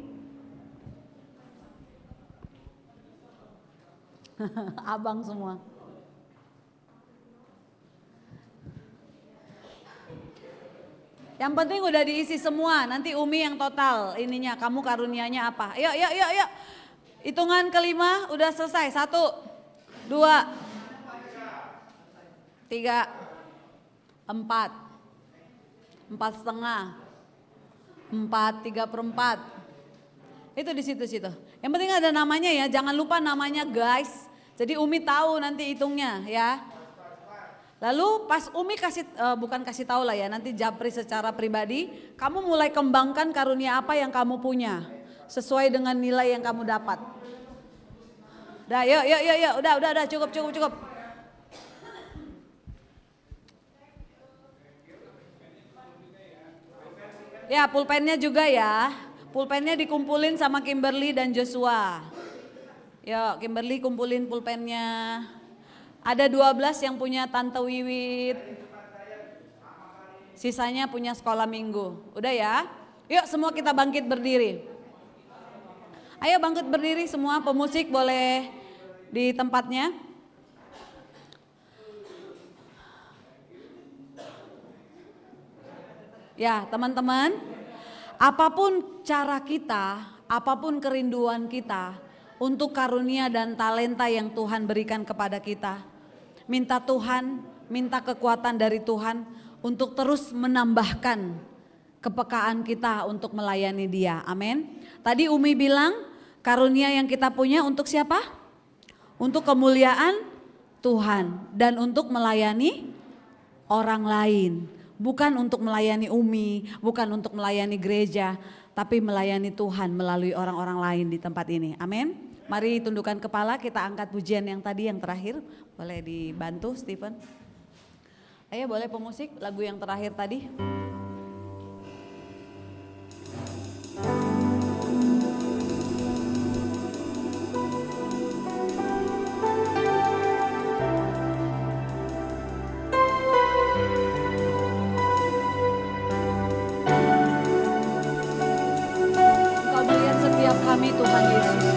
S5: Abang semua. Yang penting udah diisi semua, nanti Umi yang total ininya, kamu karunianya apa. Yuk. Hitungan kelima udah selesai, 1, 2, 3, 4, 4,5, 4, 3/4. Itu di situ. Yang penting ada namanya ya, jangan lupa namanya guys. Jadi Umi tahu nanti hitungnya ya. Lalu pas Umi bukan kasih tahu lah ya, nanti japri secara pribadi, kamu mulai kembangkan karunia apa yang kamu punya sesuai dengan nilai yang kamu dapat. Dah, yuk, udah, cukup. Ya, pulpennya juga ya. Pulpennya dikumpulin sama Kimberly dan Joshua. Yuk, Kimberly kumpulin pulpennya. Ada 12 yang punya Tante Wiwit. Sisanya punya sekolah minggu. Udah ya? Yuk semua kita bangkit berdiri. Ayo bangkit berdiri semua, pemusik boleh di tempatnya. Ya teman-teman, apapun cara kita, apapun kerinduan kita untuk karunia dan talenta yang Tuhan berikan kepada kita, minta Tuhan, minta kekuatan dari Tuhan untuk terus menambahkan kepekaan kita untuk melayani Dia. Amin. Tadi Umi bilang karunia yang kita punya untuk siapa? Untuk kemuliaan Tuhan dan untuk melayani orang lain. Bukan untuk melayani Umi, bukan untuk melayani gereja, tapi melayani Tuhan melalui orang-orang lain di tempat ini. Amin. Mari tundukkan kepala, kita angkat pujian yang tadi yang terakhir. Boleh dibantu Stephen. Ayo boleh pemusik lagu yang terakhir tadi. Engkau melihat setiap kami Tuhan Yesus.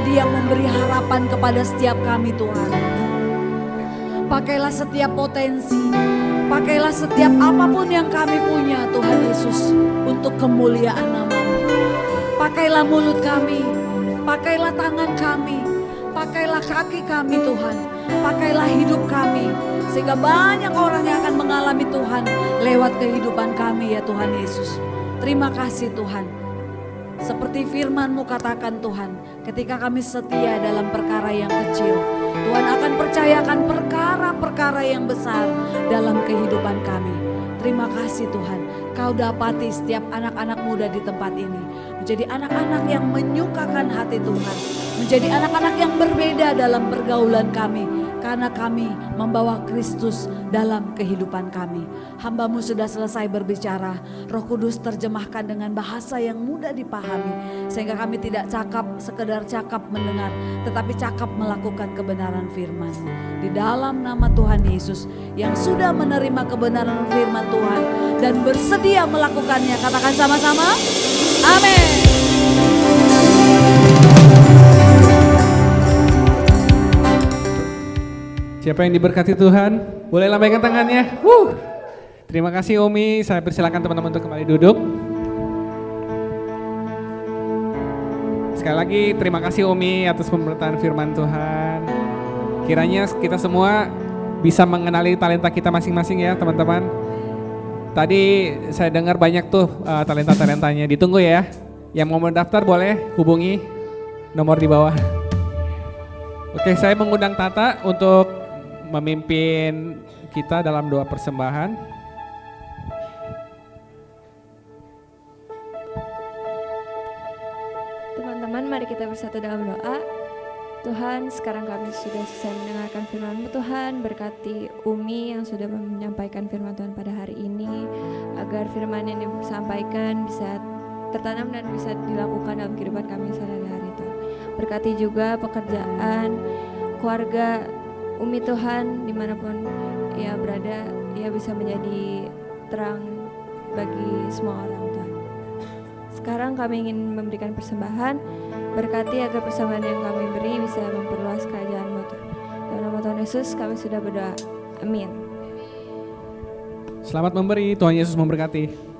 S5: menjadi yang memberi harapan kepada setiap kami Tuhan. Pakailah setiap potensi, pakailah setiap apapun yang kami punya Tuhan Yesus untuk kemuliaan nama-Mu. Pakailah mulut kami, pakailah tangan kami, pakailah kaki kami Tuhan, pakailah hidup kami. Sehingga banyak orang yang akan mengalami Tuhan lewat kehidupan kami ya Tuhan Yesus. Terima kasih Tuhan. Seperti firman-Mu katakan Tuhan, ketika kami setia dalam perkara yang kecil, Tuhan akan percayakan perkara-perkara yang besar dalam kehidupan kami. Terima kasih Tuhan, Kau dapati setiap anak-anak muda di tempat ini menjadi anak-anak yang menyukakan hati Tuhan, menjadi anak-anak yang berbeda dalam pergaulan kami, karena kami membawa Kristus dalam kehidupan kami. Hamba-Mu sudah selesai berbicara, Roh Kudus terjemahkan dengan bahasa yang mudah dipahami, sehingga kami tidak sekedar cakap mendengar, tetapi cakap melakukan kebenaran firman-Mu. Di dalam nama Tuhan Yesus yang sudah menerima kebenaran firman Tuhan dan bersedia melakukannya, katakan sama-sama, amin.
S3: Siapa yang diberkati Tuhan? Boleh lambaikan tangannya. Terima kasih Umi, saya persilakan teman-teman untuk kembali duduk. Sekali lagi terima kasih Umi atas pemberitaan firman Tuhan. Kiranya kita semua bisa mengenali talenta kita masing-masing ya teman-teman. Tadi saya dengar banyak tuh talenta-talentanya, ditunggu ya. Yang mau mendaftar boleh hubungi nomor di bawah. Oke, saya mengundang Tata untuk memimpin kita dalam doa persembahan.
S1: Teman-teman, mari kita bersatu dalam doa. Tuhan, sekarang kami sudah selesai mendengarkan firman-Mu Tuhan. Berkati Umi yang sudah menyampaikan firman Tuhan pada hari ini, agar firman yang disampaikan bisa tertanam dan bisa dilakukan dalam kehidupan kami sehari-hari Tuhan. Berkati juga pekerjaan, keluarga Umi Tuhan, dimanapun ia berada, ia bisa menjadi terang bagi semua orang Tuhan. Sekarang kami ingin memberikan persembahan, berkati agar persembahan yang kami beri bisa memperluas kerajaan-Mu Tuhan. Dalam nama Tuhan Yesus kami sudah berdoa, amin.
S3: Selamat memberi, Tuhan Yesus memberkati.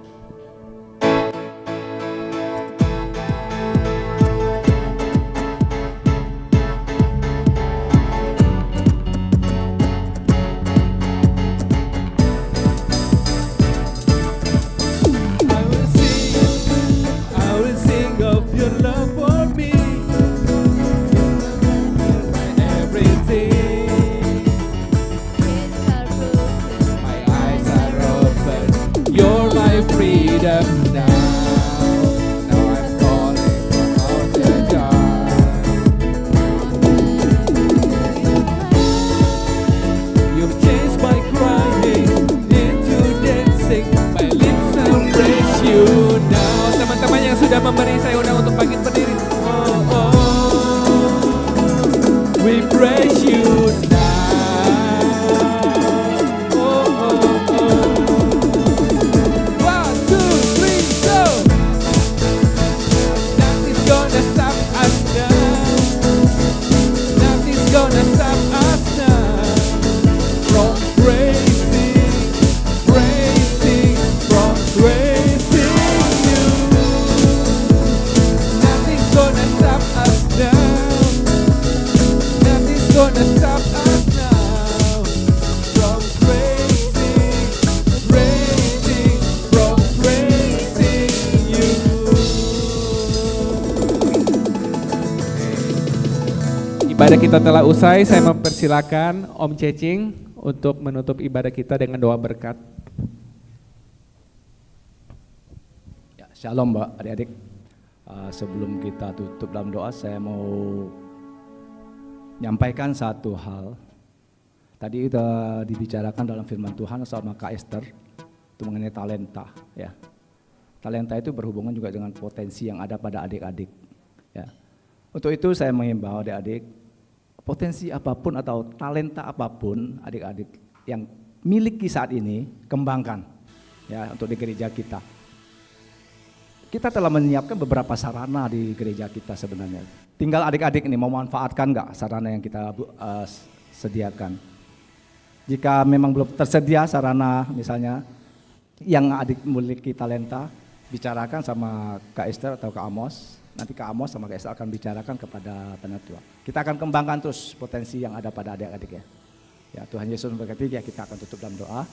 S3: Sudah memberi, saya undang untuk bangkit berdiri. We praise you now. 1, 2, 3, go. Nothing's gonna stop us now. Nothing's gonna stop us now. From praising, from praising you. Nothing's gonna stop us now. Nothing's gonna stop us now. From praising, from praising you. Ibadah kita telah usai, saya mempersilakan Om Cecing untuk menutup ibadah kita dengan doa berkat.
S6: Ya, shalom Mbak, adik-adik. Sebelum kita tutup dalam doa, saya mau nyampaikan satu hal. Tadi kita dibicarakan dalam firman Tuhan sama Kak Esther, itu mengenai talenta. Ya, talenta itu berhubungan juga dengan potensi yang ada pada adik-adik. Ya, untuk itu saya mengimbau adik-adik, potensi apapun atau talenta apapun adik-adik yang miliki saat ini, kembangkan. Ya, untuk di gereja kita. kita telah menyiapkan beberapa sarana di gereja kita sebenarnya. Tinggal adik-adik ini mau manfaatkan nggak sarana yang kita sediakan. Jika memang belum tersedia sarana misalnya yang adik memiliki talenta, bicarakan sama Kak Esther atau Kak Amos. Nanti Kak Amos sama Kak Esther akan bicarakan kepada penatua. Kita akan kembangkan terus potensi yang ada pada adik-adik ya. Ya, Tuhan Yesus memberkati, ya kita akan tutup dalam doa.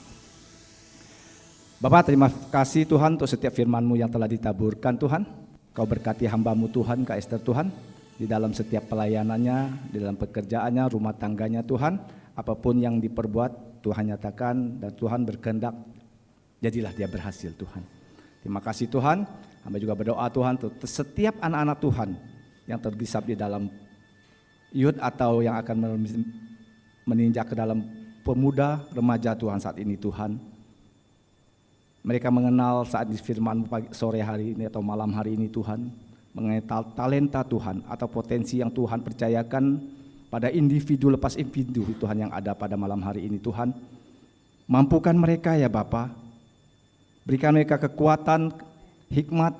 S6: Bapak, terima kasih Tuhan untuk setiap firman-Mu yang telah ditaburkan Tuhan. Kau berkati hamba-Mu Tuhan, Kak Esther Tuhan, di dalam setiap pelayanannya, di dalam pekerjaannya, rumah tangganya Tuhan. Apapun yang diperbuat Tuhan nyatakan dan Tuhan berkehendak, jadilah dia berhasil Tuhan. Terima kasih Tuhan. Hamba juga berdoa Tuhan untuk setiap anak-anak Tuhan yang tergisap di dalam youth atau yang akan meninjak ke dalam pemuda remaja Tuhan saat ini Tuhan. Mereka mengenal saat di firman sore hari ini atau malam hari ini Tuhan, mengenai talenta Tuhan atau potensi yang Tuhan percayakan pada individu lepas individu Tuhan yang ada pada malam hari ini Tuhan. Mampukan mereka ya Bapa, berikan mereka kekuatan, hikmat,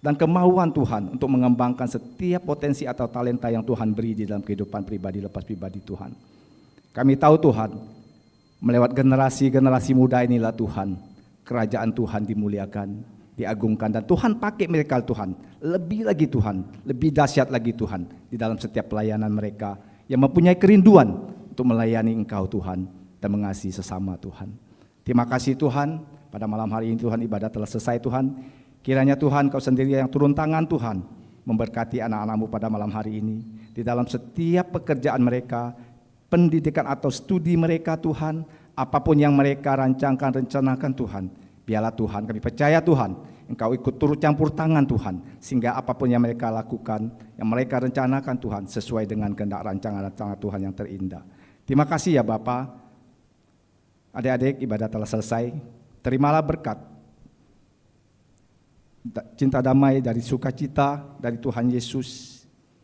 S6: dan kemauan Tuhan untuk mengembangkan setiap potensi atau talenta yang Tuhan beri di dalam kehidupan pribadi lepas pribadi Tuhan. Kami tahu Tuhan, melewat generasi-generasi muda inilah Tuhan, kerajaan Tuhan dimuliakan, diagungkan, dan Tuhan pakai mereka Tuhan, lebih lagi Tuhan, lebih dahsyat lagi Tuhan di dalam setiap pelayanan mereka yang mempunyai kerinduan untuk melayani Engkau Tuhan dan mengasihi sesama Tuhan. Terima kasih Tuhan, pada malam hari ini Tuhan ibadah telah selesai Tuhan. Kiranya Tuhan Kau sendiri yang turun tangan Tuhan, memberkati anak-anak-Mu pada malam hari ini. Di dalam setiap pekerjaan mereka, pendidikan atau studi mereka Tuhan, apapun yang mereka rancangkan, rencanakan Tuhan. Biarlah Tuhan, kami percaya Tuhan, Engkau ikut turut campur tangan Tuhan. Sehingga apapun yang mereka lakukan, yang mereka rencanakan Tuhan, sesuai dengan kehendak rancangan Tuhan yang terindah. Terima kasih ya Bapa. Adik-adik, ibadah telah selesai. Terimalah berkat, cinta damai dari sukacita dari Tuhan Yesus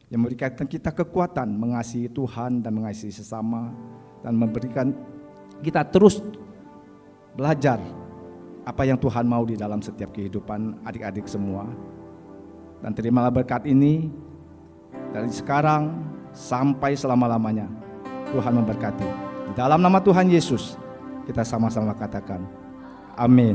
S6: yang memberikan kita kekuatan mengasihi Tuhan dan mengasihi sesama, dan memberikan kita terus belajar apa yang Tuhan mau di dalam setiap kehidupan adik-adik semua. Dan terimalah berkat ini dari sekarang sampai selama-lamanya. Tuhan memberkati. Di dalam nama Tuhan Yesus kita sama-sama katakan amin.